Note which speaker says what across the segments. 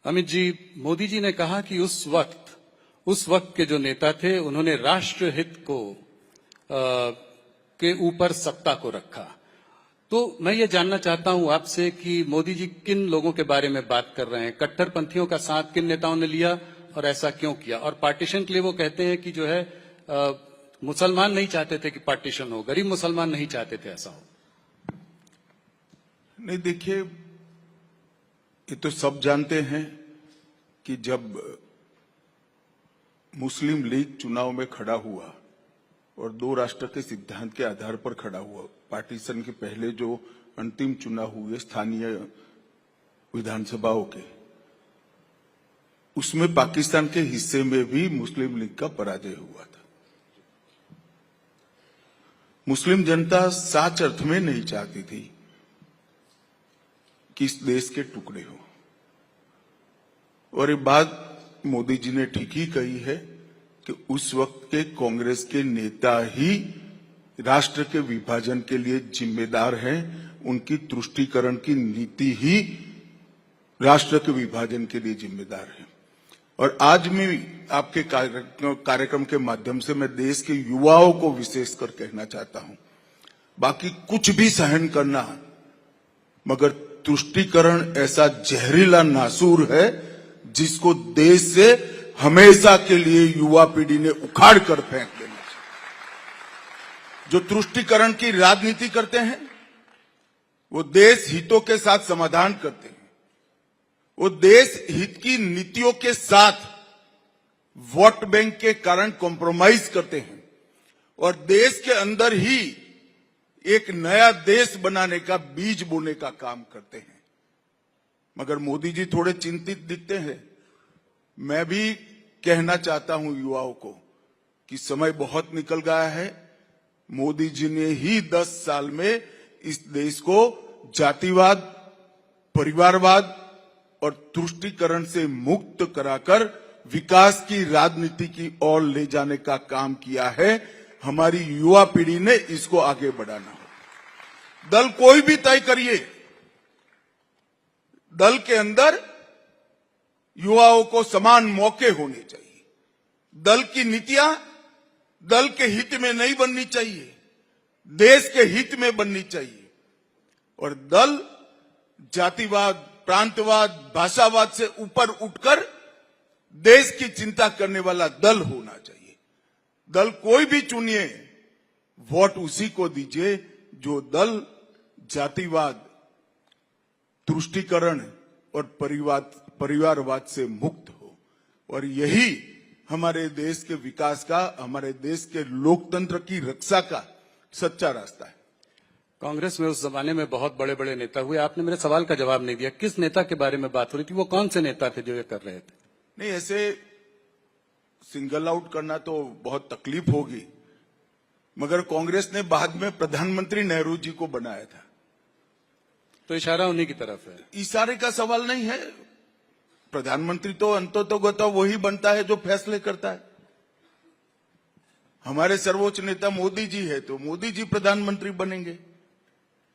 Speaker 1: अमित जी, मोदी जी ने कहा कि उस वक्त के जो नेता थे उन्होंने राष्ट्र हित के ऊपर सत्ता को रखा। तो मैं ये जानना चाहता हूं आपसे कि मोदी जी किन लोगों के बारे में बात कर रहे हैं, कट्टरपंथियों का साथ किन नेताओं ने लिया और ऐसा क्यों किया? और पार्टीशन के लिए वो कहते हैं कि जो है मुसलमान नहीं चाहते थे कि पार्टीशन हो, गरीब मुसलमान नहीं चाहते थे ऐसा हो।
Speaker 2: नहीं, देखिए, ये तो सब जानते हैं कि जब मुस्लिम लीग चुनाव में खड़ा हुआ और दो राष्ट्र के सिद्धांत के आधार पर खड़ा हुआ, पार्टीशन के पहले जो अंतिम चुनाव हुए स्थानीय विधानसभाओं के, उसमें पाकिस्तान के हिस्से में भी मुस्लिम लीग का पराजय हुआ था। मुस्लिम जनता सच अर्थ में नहीं चाहती थी कि इस देश के टुकड़े हो, और ये बात मोदी जी ने ठीक ही कही है कि उस वक्त के कांग्रेस के नेता ही राष्ट्र के विभाजन के लिए जिम्मेदार हैं। उनकी तुष्टीकरण की नीति ही राष्ट्र के विभाजन के लिए जिम्मेदार है। और आज मैं आपके कार्यक्रम के माध्यम से मैं देश के युवाओं को विशेषकर कहना चाहता हूं, बाकी कुछ भी सहन करना, मगर तुष्टीकरण ऐसा जहरीला नासूर है जिसको देश से हमेशा के लिए युवा पीढ़ी ने उखाड़ कर फेंक देना चाहिए। जो तुष्टीकरण की राजनीति करते हैं वो देश हितों के साथ समाधान करते हैं, वो देश हित की नीतियों के साथ वोट बैंक के कारण कॉम्प्रोमाइज करते हैं और देश के अंदर ही एक नया देश बनाने का बीज बोने का काम करते हैं। मगर मोदी जी थोड़े चिंतित दिखते हैं। मैं भी कहना चाहता हूं युवाओं को कि समय बहुत निकल गया है। मोदी जी ने ही 10 साल में इस देश को जातिवाद, परिवारवाद और तुष्टीकरण से मुक्त कराकर विकास की राजनीति की ओर ले जाने का काम किया है। हमारी युवा पीढ़ी ने इसको आगे बढ़ाना हो। दल कोई भी तय करिए, दल के अंदर युवाओं को समान मौके होने चाहिए। दल की नीतियां दल के हित में नहीं बननी चाहिए, देश के हित में बननी चाहिए। और दल जातिवाद, प्रांतवाद, भाषावाद से ऊपर उठकर देश की चिंता करने वाला दल होना चाहिए। दल कोई भी चुनिए, वोट उसी को दीजिए जो दल जातिवाद, तुष्टीकरण और परिवारवाद से मुक्त हो। और यही हमारे देश के विकास का, हमारे देश के लोकतंत्र की रक्षा का सच्चा रास्ता है।
Speaker 1: कांग्रेस में उस जमाने में बहुत बड़े बड़े नेता हुए, आपने मेरे सवाल का जवाब नहीं दिया। किस नेता के बारे में बात हो रही थी? वो कौन से नेता थे जो ये कर रहे थे?
Speaker 2: नहीं, ऐसे सिंगल आउट करना तो बहुत तकलीफ होगी, मगर कांग्रेस ने बाद में प्रधानमंत्री नेहरू जी को बनाया था,
Speaker 1: तो इशारा उन्हीं की तरफ है।
Speaker 2: इशारे का सवाल नहीं है। प्रधानमंत्री तो अंततोगत वही बनता है जो फैसले करता है। हमारे सर्वोच्च नेता मोदी जी है तो मोदी जी प्रधानमंत्री बनेंगे।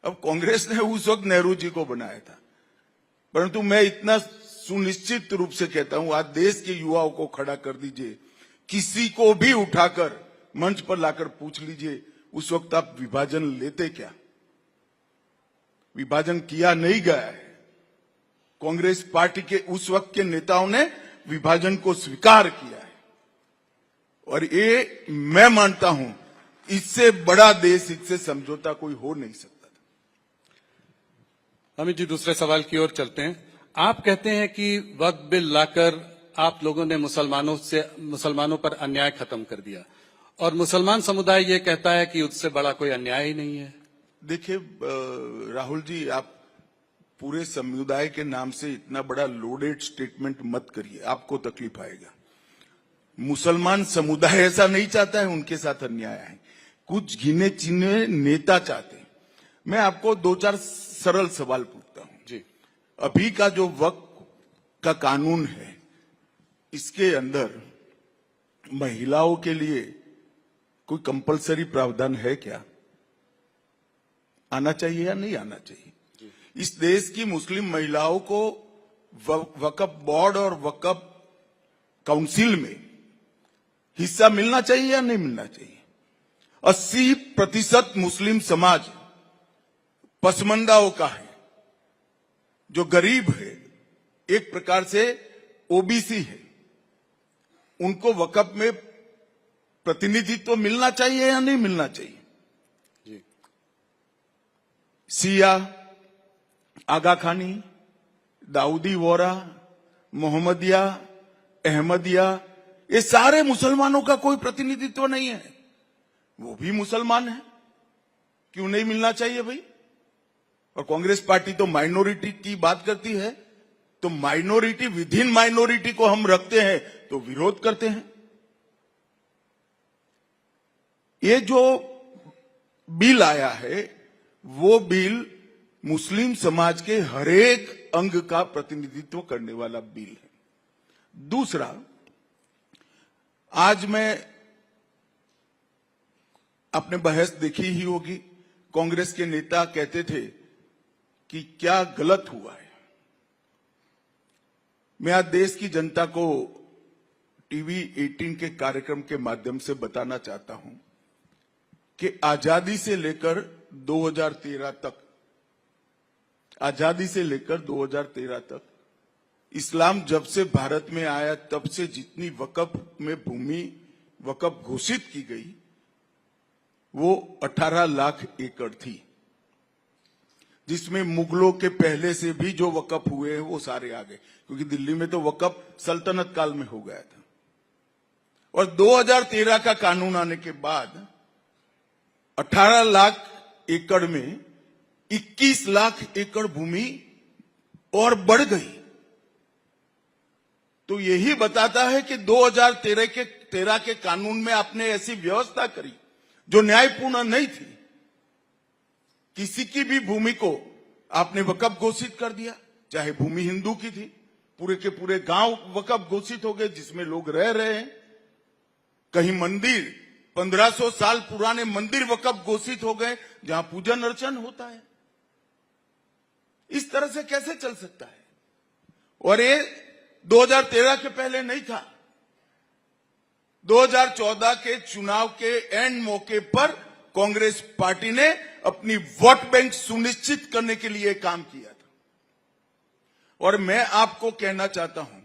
Speaker 2: अब कांग्रेस ने उस वक्त नेहरू जी को बनाया था, परंतु मैं इतना सुनिश्चित रूप से कहता हूं, आज देश के युवाओं को खड़ा कर दीजिए, किसी को भी उठाकर मंच पर लाकर पूछ लीजिए, उस वक्त आप विभाजन लेते क्या? विभाजन किया नहीं गया है। कांग्रेस पार्टी के उस वक्त के नेताओं ने विभाजन को स्वीकार किया है, और ये मैं मानता हूं इससे बड़ा देश, इससे समझौता कोई हो नहीं सकता।
Speaker 1: अमित जी, दूसरे सवाल की ओर चलते हैं। आप कहते हैं कि वक्फ बिल लाकर आप लोगों ने मुसलमानों पर अन्याय खत्म कर दिया, और मुसलमान समुदाय ये कहता है कि उससे बड़ा कोई अन्याय ही नहीं है।
Speaker 2: देखिए राहुल जी, आप पूरे समुदाय के नाम से इतना बड़ा लोडेड स्टेटमेंट मत करिए, आपको तकलीफ आएगा। मुसलमान समुदाय ऐसा नहीं चाहता है उनके साथ अन्याय है, कुछ गिने चुने नेता चाहते हैं। मैं आपको 2-4 सरल सवाल पूछता हूं
Speaker 1: जी।
Speaker 2: अभी का जो वक्फ का कानून है, इसके अंदर महिलाओं के लिए कोई कंपलसरी प्रावधान है क्या? आना चाहिए या नहीं आना चाहिए? इस देश की मुस्लिम महिलाओं को वक्फ बोर्ड और वक्फ काउंसिल में हिस्सा मिलना चाहिए या नहीं मिलना चाहिए? 80% मुस्लिम समाज पसमंदाओं का है, जो गरीब है, एक प्रकार से ओबीसी है, उनको वक्फ में प्रतिनिधित्व मिलना चाहिए या नहीं मिलना चाहिए?
Speaker 1: जी।
Speaker 2: सिया, आगा खानी, दाऊदी वोरा, मोहम्मदिया, अहमदिया, ये सारे मुसलमानों का कोई प्रतिनिधित्व नहीं है। वो भी मुसलमान है, क्यों नहीं मिलना चाहिए भाई? और कांग्रेस पार्टी तो माइनॉरिटी की बात करती है, तो माइनॉरिटी विद इन माइनॉरिटी को हम रखते हैं तो विरोध करते हैं। ये जो बिल आया है वो बिल मुस्लिम समाज के हरेक अंग का प्रतिनिधित्व करने वाला बिल है। दूसरा, आज मैं, आपने बहस देखी ही होगी, कांग्रेस के नेता कहते थे कि क्या गलत हुआ है। मैं आज देश की जनता को टीवी 18 के कार्यक्रम के माध्यम से बताना चाहता हूं कि आजादी से लेकर 2013 तक, आजादी से लेकर 2013 तक, इस्लाम जब से भारत में आया तब से जितनी वक्फ में भूमि वक्फ घोषित की गई वो 18 लाख एकड़ थी, जिसमें मुगलों के पहले से भी जो वक्फ हुए हैं वो सारे आ गए, क्योंकि दिल्ली में तो वक्फ सल्तनत काल में हो गया था। और 2013 का कानून आने के बाद 18 लाख एकड़ में 21 लाख एकड़ भूमि और बढ़ गई। तो यही बताता है कि 2013 के कानून में आपने ऐसी व्यवस्था करी जो न्यायपूर्ण नहीं थी। किसी की भी भूमि को आपने वक्फ घोषित कर दिया, चाहे भूमि हिंदू की थी, पूरे के पूरे गांव वक्फ घोषित हो गए जिसमें लोग रह रहे हैं। कहीं मंदिर, 1500 साल पुराने मंदिर वक्फ घोषित हो गए जहां पूजन अर्चन होता है। इस तरह से कैसे चल सकता है? और ये 2013 के पहले नहीं था। 2014 के चुनाव के एंड मौके पर कांग्रेस पार्टी ने अपनी वोट बैंक सुनिश्चित करने के लिए काम किया था। और मैं आपको कहना चाहता हूं,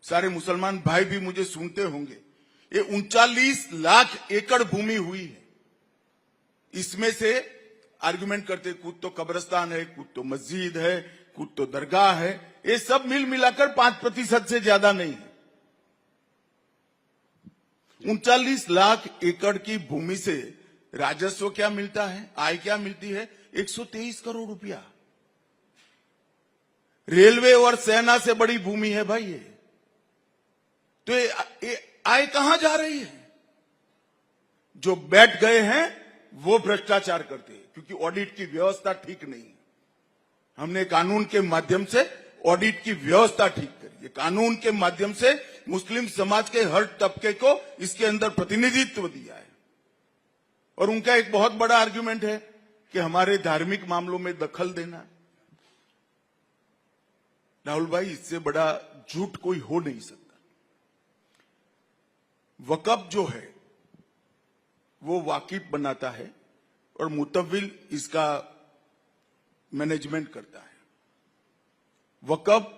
Speaker 2: सारे मुसलमान भाई भी मुझे सुनते होंगे, ये 39 लाख एकड़ भूमि हुई है। इसमें से आर्गुमेंट करते कुछ तो कब्रिस्तान है, कुछ तो मस्जिद है, कुछ तो दरगाह है, ये सब मिल मिलाकर 5% से ज्यादा नहीं है। 39 लाख एकड़ की भूमि से राजस्व क्या मिलता है, आय क्या मिलती है? 123 करोड़ रुपया। रेलवे और सेना से बड़ी भूमि है भाई ये। तो ये आय कहां जा रही है? जो बैठ गए हैं वो भ्रष्टाचार करते हैं, क्योंकि ऑडिट की व्यवस्था ठीक नहीं है। हमने कानून के माध्यम से ऑडिट की व्यवस्था ठीक करी है, कानून के माध्यम से मुस्लिम समाज के हर तबके को इसके अंदर प्रतिनिधित्व दिया है। और उनका एक बहुत बड़ा आर्गुमेंट है कि हमारे धार्मिक मामलों में दखल देना। राहुल भाई, इससे बड़ा झूठ कोई हो नहीं सकता। वक्फ जो है वो वाकिफ बनाता है और मुतव्विल इसका मैनेजमेंट करता है। वक्फ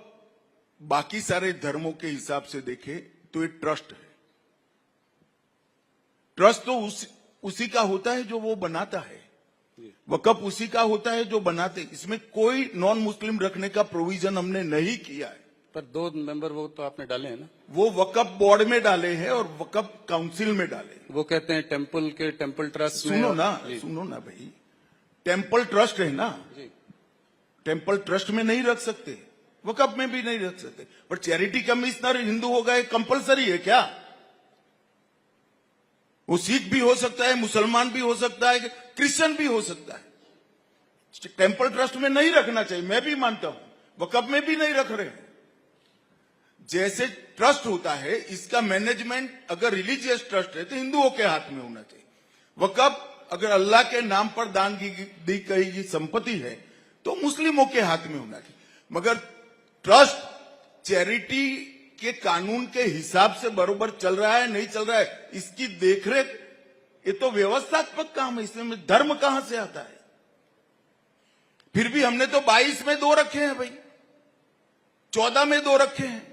Speaker 2: बाकी सारे धर्मों के हिसाब से देखे तो ये ट्रस्ट है। ट्रस्ट तो उसी का होता है जो वो बनाता है, वक्फ उसी का होता है जो बनाते। इसमें कोई नॉन मुस्लिम रखने का प्रोविजन हमने नहीं किया है।
Speaker 1: पर 2 मेंबर वो तो आपने डाले हैं ना?
Speaker 2: वो वक्फ बोर्ड में डाले हैं और वक्फ काउंसिल में डाले हैं।
Speaker 1: वो कहते हैं टेम्पल ट्रस्ट में।
Speaker 2: सुनो ना भाई, टेम्पल ट्रस्ट है ना
Speaker 1: जी।
Speaker 2: टेम्पल ट्रस्ट में नहीं रख सकते, वक्फ में भी नहीं रख सकते। पर चैरिटी कमिश्नर हिंदू हो गए, कंपलसरी है क्या? वो सिख भी हो सकता है, मुसलमान भी हो सकता है, क्रिश्चियन भी हो सकता है। टेम्पल ट्रस्ट में नहीं रखना चाहिए, मैं भी मानता हूं, वक्फ में भी नहीं रख रहे हैं। जैसे ट्रस्ट होता है, इसका मैनेजमेंट अगर रिलीजियस ट्रस्ट है तो हिंदुओं के हाथ में होना चाहिए। वक्फ अगर अल्लाह के नाम पर दान दी गई संपत्ति है तो मुस्लिमों के हाथ में होना चाहिए। मगर ट्रस्ट चैरिटी के कानून के हिसाब से बरोबर चल रहा है नहीं चल रहा है, इसकी देखरेख ये तो व्यवस्थात्मक काम है, इसमें धर्म कहां से आता है? फिर भी हमने तो 22 में 2 रखे हैं भाई, 14 में 2 रखे हैं।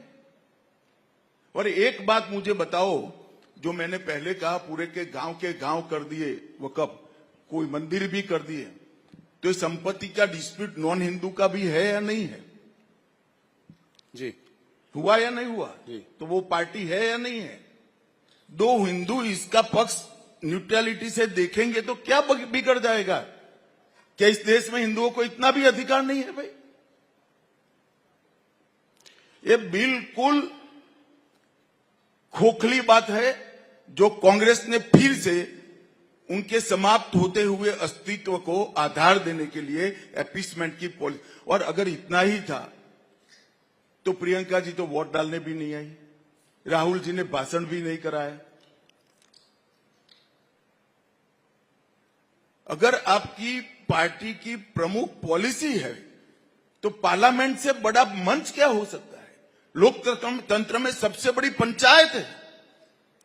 Speaker 2: और एक बात मुझे बताओ, जो मैंने पहले कहा पूरे के गांव कर दिए वक़्फ, कोई मंदिर भी कर दिए, तो संपत्ति का डिस्प्यूट नॉन हिंदू का भी है या नहीं है?
Speaker 1: जी
Speaker 2: हुआ या नहीं हुआ?
Speaker 1: जी।
Speaker 2: तो वो पार्टी है या नहीं है? 2 हिंदू इसका पक्ष न्यूट्रलिटी से देखेंगे तो क्या बिगड़ जाएगा? क्या इस देश में हिंदुओं को इतना भी अधिकार नहीं है भाई? ये बिल्कुल खोखली बात है जो कांग्रेस ने फिर से उनके समाप्त होते हुए अस्तित्व को आधार देने के लिए अपीसमेंट की पॉलिसी। और अगर इतना ही था तो प्रियंका जी तो वोट डालने भी नहीं आई, राहुल जी ने भाषण भी नहीं कराया। अगर आपकी पार्टी की प्रमुख पॉलिसी है तो पार्लियामेंट से बड़ा मंच क्या हो सकता है? लोकतंत्र में सबसे बड़ी पंचायत है।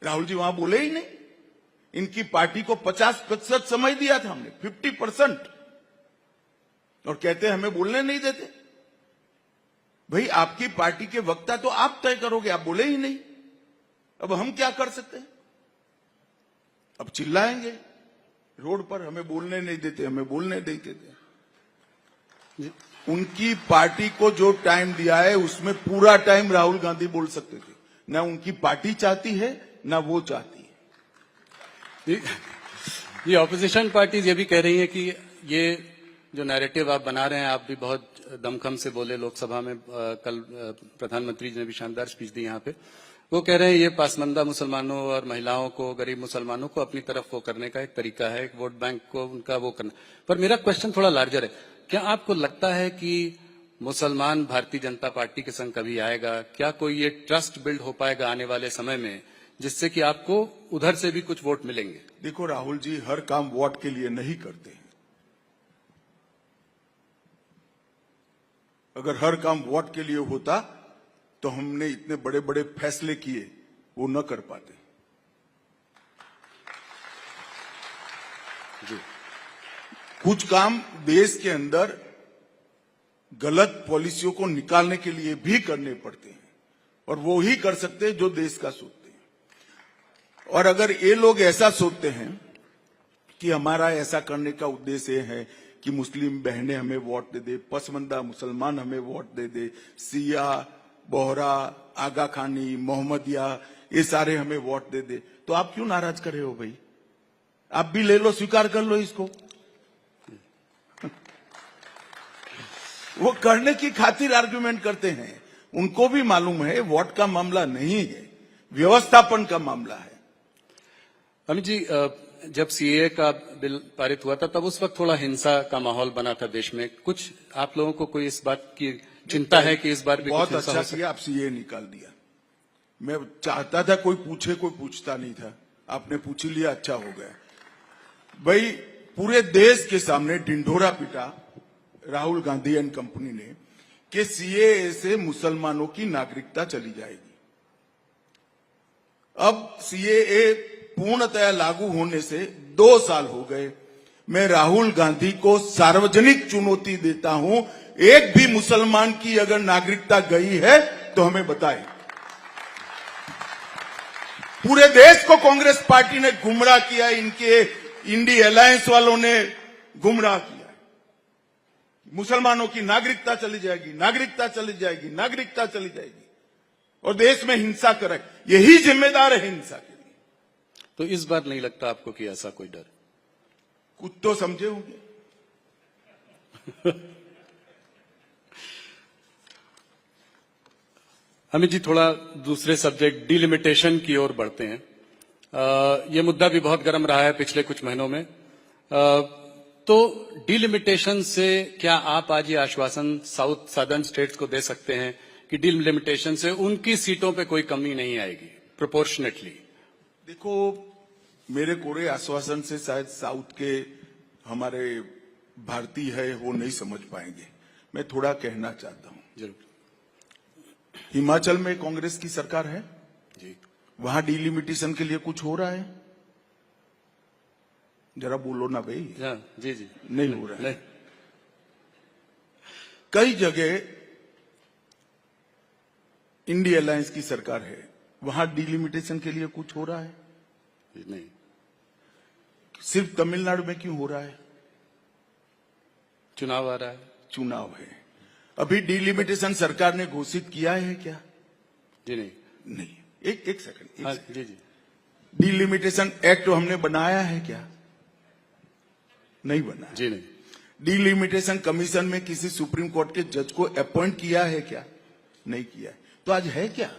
Speaker 2: राहुल जी वहां बोले ही नहीं। इनकी पार्टी को 50% समय दिया था हमने, 50%, और कहते हैं हमें बोलने नहीं देते। भाई आपकी पार्टी के वक्ता तो आप तय करोगे, आप बोले ही नहीं। अब हम क्या कर सकते हैं? अब चिल्लाएंगे रोड पर, हमें बोलने नहीं देते, हमें बोलने नहीं देते। उनकी पार्टी को जो टाइम दिया है उसमें पूरा टाइम राहुल गांधी बोल सकते थे। ना उनकी पार्टी चाहती है ना वो चाहती है।
Speaker 1: ये ऑपोजिशन पार्टीज ये भी कह रही है कि ये जो नैरेटिव आप बना रहे हैं, आप भी बहुत दमखम से बोले लोकसभा में, कल प्रधानमंत्री जी ने भी शानदार स्पीच दी यहाँ पे। वो कह रहे हैं ये पासमंदा मुसलमानों और महिलाओं को, गरीब मुसलमानों को अपनी तरफ वो करने का एक तरीका है, एक वोट बैंक को उनका वो करना। पर मेरा क्वेश्चन थोड़ा लार्जर है। क्या आपको लगता है कि मुसलमान भारतीय जनता पार्टी के संग कभी आएगा? क्या कोई ये ट्रस्ट बिल्ड हो पाएगा आने वाले समय में, जिससे कि आपको उधर से भी कुछ वोट मिलेंगे?
Speaker 2: देखो राहुल जी, हर काम वोट के लिए नहीं करते हैं। अगर हर काम वोट के लिए होता तो हमने इतने बड़े बड़े फैसले किए, वो न कर पाते।
Speaker 1: जी।
Speaker 2: कुछ काम देश के अंदर गलत पॉलिसियों को निकालने के लिए भी करने पड़ते हैं, और वो ही कर सकते हैं जो देश का सोचते हैं। और अगर ये लोग ऐसा सोचते हैं कि हमारा ऐसा करने का उद्देश्य है कि मुस्लिम बहनें हमें वोट दे दे, पसमंदा मुसलमान हमें वोट दे दे, सिया, बोहरा, आगा खानी, मोहम्मदिया, ये सारे हमें वोट दे दे, तो आप क्यों नाराज कर रहे हो भाई? आप भी ले लो, स्वीकार कर लो इसको। वो करने की खातिर आर्गुमेंट करते हैं। उनको भी मालूम है वोट का मामला नहीं है, व्यवस्थापन का मामला है।
Speaker 1: अमित जी, जब सीएए का बिल पारित हुआ था तब उस वक्त थोड़ा हिंसा का माहौल बना था देश में। कुछ आप लोगों को कोई इस बात की चिंता है कि इस बार भी
Speaker 2: बहुत
Speaker 1: कुछ हिंसा
Speaker 2: अच्छा
Speaker 1: हो सकता?
Speaker 2: किया आप सीए निकाल दिया। मैं चाहता था कोई पूछे, कोई पूछता नहीं था। आपने पूछ ही लिया, अच्छा हो गया। भाई पूरे देश के सामने ढिंढोरा पीटा राहुल गांधी एंड कंपनी ने कि सीएए से मुसलमानों की नागरिकता चली जाएगी। अब सीएए पूर्णतया लागू होने से 2 साल हो गए। मैं राहुल गांधी को सार्वजनिक चुनौती देता हूं, एक भी मुसलमान की अगर नागरिकता गई है तो हमें बताएं। पूरे देश को कांग्रेस पार्टी ने गुमराह किया, इनके इंडी अलायंस वालों ने गुमराह किया। मुसलमानों की नागरिकता चली जाएगी, नागरिकता चली जाएगी, नागरिकता चली जाएगी, और देश में हिंसा करे। यही जिम्मेदार है हिंसा के लिए।
Speaker 1: तो इस बार नहीं लगता आपको कि ऐसा कोई डर?
Speaker 2: कुछ तो समझे होंगे।
Speaker 1: अमित जी, थोड़ा दूसरे सब्जेक्ट डिलिमिटेशन की ओर बढ़ते हैं। ये मुद्दा भी बहुत गर्म रहा है पिछले कुछ महीनों में। तो डिलिमिटेशन से क्या आप आज ये आश्वासन साउथ सदर्न स्टेट्स को दे सकते हैं कि डिलिमिटेशन से उनकी सीटों पे कोई कमी नहीं आएगी प्रोपोर्शनेटली?
Speaker 2: देखो, मेरे कोरे आश्वासन से शायद साउथ के हमारे भारतीय है वो नहीं समझ पाएंगे। मैं थोड़ा कहना चाहता हूं।
Speaker 1: जरूर।
Speaker 2: हिमाचल में कांग्रेस की सरकार है,
Speaker 1: जी
Speaker 2: वहां डिलिमिटेशन के लिए कुछ हो रहा है? जरा बोलो ना भाई।
Speaker 1: हाँ, जी जी
Speaker 2: नहीं हो रहा है।
Speaker 1: नहीं
Speaker 2: कई जगह इंडिया अलायंस की सरकार है, वहां डिलिमिटेशन के लिए कुछ हो रहा है?
Speaker 1: नहीं
Speaker 2: सिर्फ तमिलनाडु में क्यों हो रहा है?
Speaker 1: चुनाव आ रहा है।
Speaker 2: चुनाव है। अभी डिलिमिटेशन सरकार ने घोषित किया है क्या?
Speaker 1: जी नहीं
Speaker 2: नहीं। एक सेकंड।
Speaker 1: हाँ जी जी
Speaker 2: डिलिमिटेशन एक्ट हमने बनाया है क्या? नहीं बना।
Speaker 1: जी नहीं
Speaker 2: डिलिमिटेशन कमीशन में किसी सुप्रीम कोर्ट के जज को अपॉइंट किया है क्या? नहीं किया है। तो आज है क्या?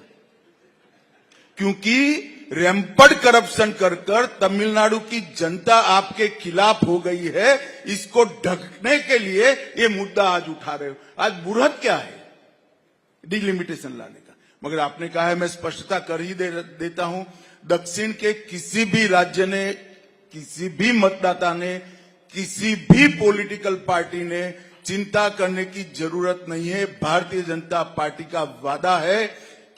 Speaker 2: क्योंकि रैंपड करप्शन कर कर तमिलनाडु की जनता आपके खिलाफ हो गई है, इसको ढकने के लिए ये मुद्दा आज उठा रहे हो। आज बुरहत क्या है डिलिमिटेशन लाने का? मगर आपने कहा है, मैं स्पष्टता कर ही देता हूं, दक्षिण के किसी भी राज्य ने, किसी भी मतदाता ने, किसी भी पॉलिटिकल पार्टी ने चिंता करने की जरूरत नहीं है। भारतीय जनता पार्टी का वादा है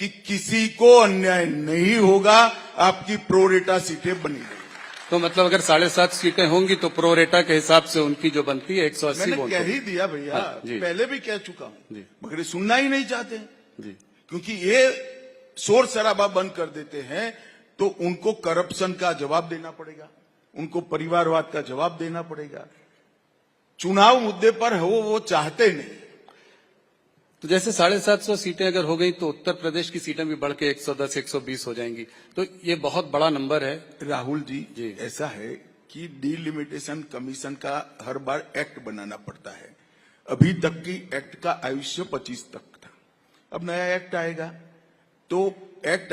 Speaker 2: कि किसी को अन्याय नहीं होगा, आपकी प्रोरेटा सीटें बनी रहेंगी।
Speaker 1: तो मतलब अगर 7.5 सीटें होंगी तो प्रोरेटा के हिसाब से उनकी जो बनती है 180
Speaker 2: मैंने
Speaker 1: वोट
Speaker 2: कह ही दिया भैया,
Speaker 1: हाँ, जी।
Speaker 2: पहले भी कह चुका हूं,
Speaker 1: जी।
Speaker 2: मगर ये सुनना ही नहीं चाहते हैं।
Speaker 1: जी
Speaker 2: क्योंकि ये शोर शराबा बंद कर देते हैं तो उनको करप्शन का जवाब देना पड़ेगा, उनको परिवारवाद का जवाब देना पड़ेगा। चुनाव मुद्दे पर हो वो चाहते नहीं।
Speaker 1: तो जैसे 750 सीटें अगर हो गई तो उत्तर प्रदेश की सीटें भी बढ़ के 110 120 हो जाएंगी, तो ये बहुत बड़ा नंबर है।
Speaker 2: राहुल जी,
Speaker 1: जी।
Speaker 2: ऐसा है कि डिलिमिटेशन कमीशन का हर बार एक्ट बनाना पड़ता है। अभी तक की एक्ट का आयुष्य 25 तक था। अब नया एक्ट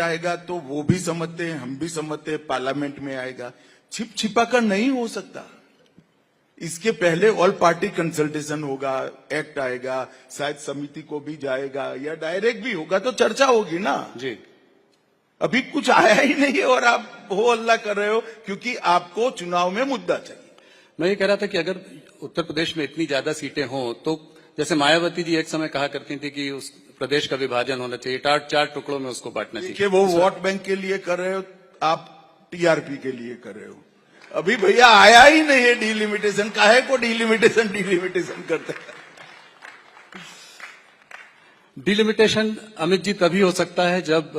Speaker 2: आएगा तो वो भी समझते हैं, हम भी समझते हैं, पार्लियामेंट में आएगा। छिप छिपा कर नहीं हो सकता। इसके पहले ऑल पार्टी कंसल्टेशन होगा, एक्ट आएगा, शायद समिति को भी जाएगा या डायरेक्ट भी होगा, तो चर्चा होगी ना।
Speaker 1: जी
Speaker 2: अभी कुछ आया ही नहीं है और आप हो हल्ला कर रहे हो क्योंकि आपको चुनाव में मुद्दा चाहिए।
Speaker 1: मैं ये कह रहा था कि अगर उत्तर प्रदेश में इतनी ज्यादा सीटें हों तो जैसे मायावती जी एक समय कहा करती थी कि उस प्रदेश का विभाजन होना चाहिए, 4 टुकड़ों में उसको बांटना चाहिए।
Speaker 2: देखिए, वो वोट बैंक के लिए कर रहे हो, आप टीआरपी के लिए कर रहे हो। अभी भैया आया ही नहीं है डिलिमिटेशन, काहे को डिलिमिटेशन करते हैं।
Speaker 1: डिलिमिटेशन अमित जी तभी हो सकता है जब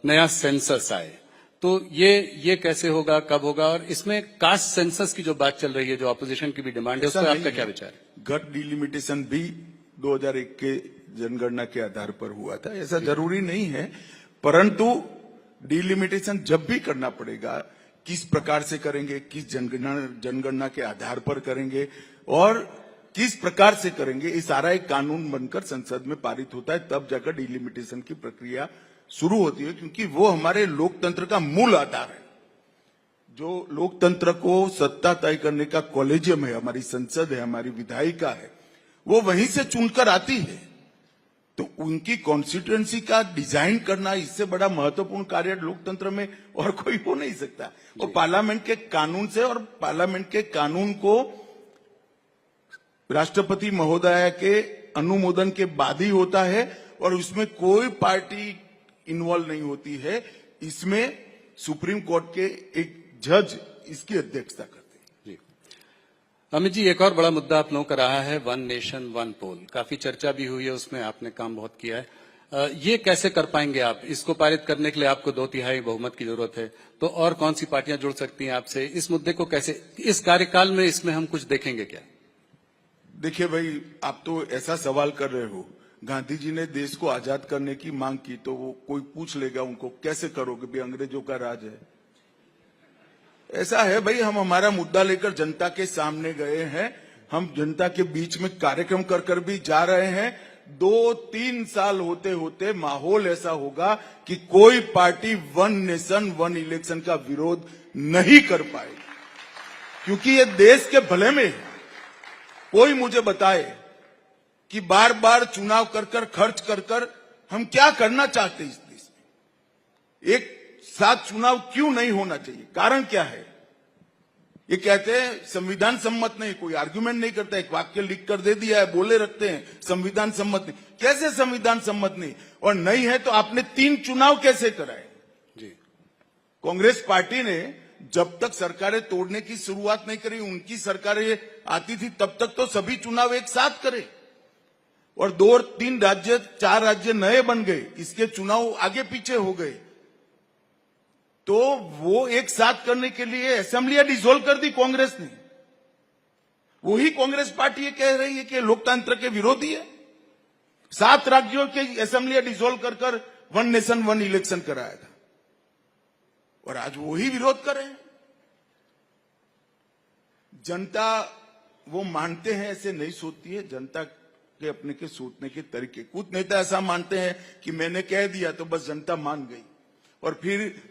Speaker 1: नया सेंसस आए, तो ये कैसे होगा, कब होगा? और इसमें कास्ट सेंसस की जो बात चल रही है, जो ऑपोजिशन की भी डिमांड है, उस पर आपका क्या विचार है?
Speaker 2: गट डिलिमिटेशन भी 2001 के जनगणना के आधार पर हुआ था, ऐसा जरूरी नहीं है। परंतु डिलिमिटेशन जब भी करना पड़ेगा, किस प्रकार से करेंगे, किस जनगणना के आधार पर करेंगे और किस प्रकार से करेंगे, ये सारा एक कानून बनकर संसद में पारित होता है, तब जाकर डिलिमिटेशन की प्रक्रिया शुरू होती है। क्योंकि वो हमारे लोकतंत्र का मूल आधार है। जो लोकतंत्र को सत्ता तय करने का कॉलेजियम है, हमारी संसद है, हमारी विधायिका है, वो वहीं से चुनकर आती है। तो उनकी कॉन्स्टिट्यूएंसी का डिजाइन करना, इससे बड़ा महत्वपूर्ण कार्य लोकतंत्र में और कोई हो नहीं सकता। वो पार्लियामेंट के कानून से, और पार्लियामेंट के कानून को राष्ट्रपति महोदय के अनुमोदन के बाद ही होता है और उसमें कोई पार्टी इन्वॉल्व नहीं होती है। इसमें सुप्रीम कोर्ट के एक जज इसकी अध्यक्षता करते हैं।
Speaker 1: जी अमित जी, एक और बड़ा मुद्दा आप लोगों का रहा है वन नेशन वन पोल। काफी चर्चा भी हुई है, उसमें आपने काम बहुत किया है। ये कैसे कर पाएंगे आप? इसको पारित करने के लिए आपको 2/3 बहुमत की जरूरत है, तो और कौन सी पार्टियां जुड़ सकती हैं आपसे? इस मुद्दे को कैसे, इस कार्यकाल में इसमें हम कुछ देखेंगे क्या?
Speaker 2: देखिए भाई, आप तो ऐसा सवाल कर रहे हो, गांधी जी ने देश को आजाद करने की मांग की तो वो कोई पूछ लेगा उनको, कैसे करोगे भाई, अंग्रेजों का राज है। ऐसा है भाई, हम हमारा मुद्दा लेकर जनता के सामने गए हैं, हम जनता के बीच में कार्यक्रम कर कर भी जा रहे हैं। 2-3 साल होते होते माहौल ऐसा होगा कि कोई party one nation one election का विरोध नहीं कर पाएगी, क्योंकि ये देश के भले में है। कोई मुझे बताए कि बार बार चुनाव कर कर, खर्च कर कर हम क्या करना चाहते हैं इस देश में। एक साथ चुनाव क्यों नहीं होना चाहिए? कारण क्या है? ये कहते हैं संविधान सम्मत नहीं, कोई आर्ग्यूमेंट नहीं करता, एक वाक्य लिख कर दे दिया है, बोले रखते हैं संविधान सम्मत नहीं। कैसे संविधान सम्मत नहीं? और नहीं है तो आपने 3 चुनाव कैसे कराए?
Speaker 1: जी।
Speaker 2: कांग्रेस पार्टी ने जब तक सरकारें तोड़ने की शुरुआत नहीं करी, उनकी सरकारें आती थी, तब तक तो सभी चुनाव एक साथ करे, और 2-3 राज्य 4 राज्य नए बन गए, इसके चुनाव आगे पीछे हो गए। तो वो एक साथ करने के लिए असेंबलियां डिसॉल्व कर दी कांग्रेस ने। वही कांग्रेस पार्टी ये कह रही है कि लोकतंत्र के विरोधी है। 7 राज्यों के असेंबलियां डिसॉल्व कर 1 नेशन 1 इलेक्शन कराया था, और आज वही विरोध कर रहे हैं। जनता वो मानते हैं ऐसे नहीं सोचती है, जनता के अपने के सोचने के तरीके। कुछ नेता ऐसा मानते हैं कि मैंने कह दिया तो बस जनता मान गई, और फिर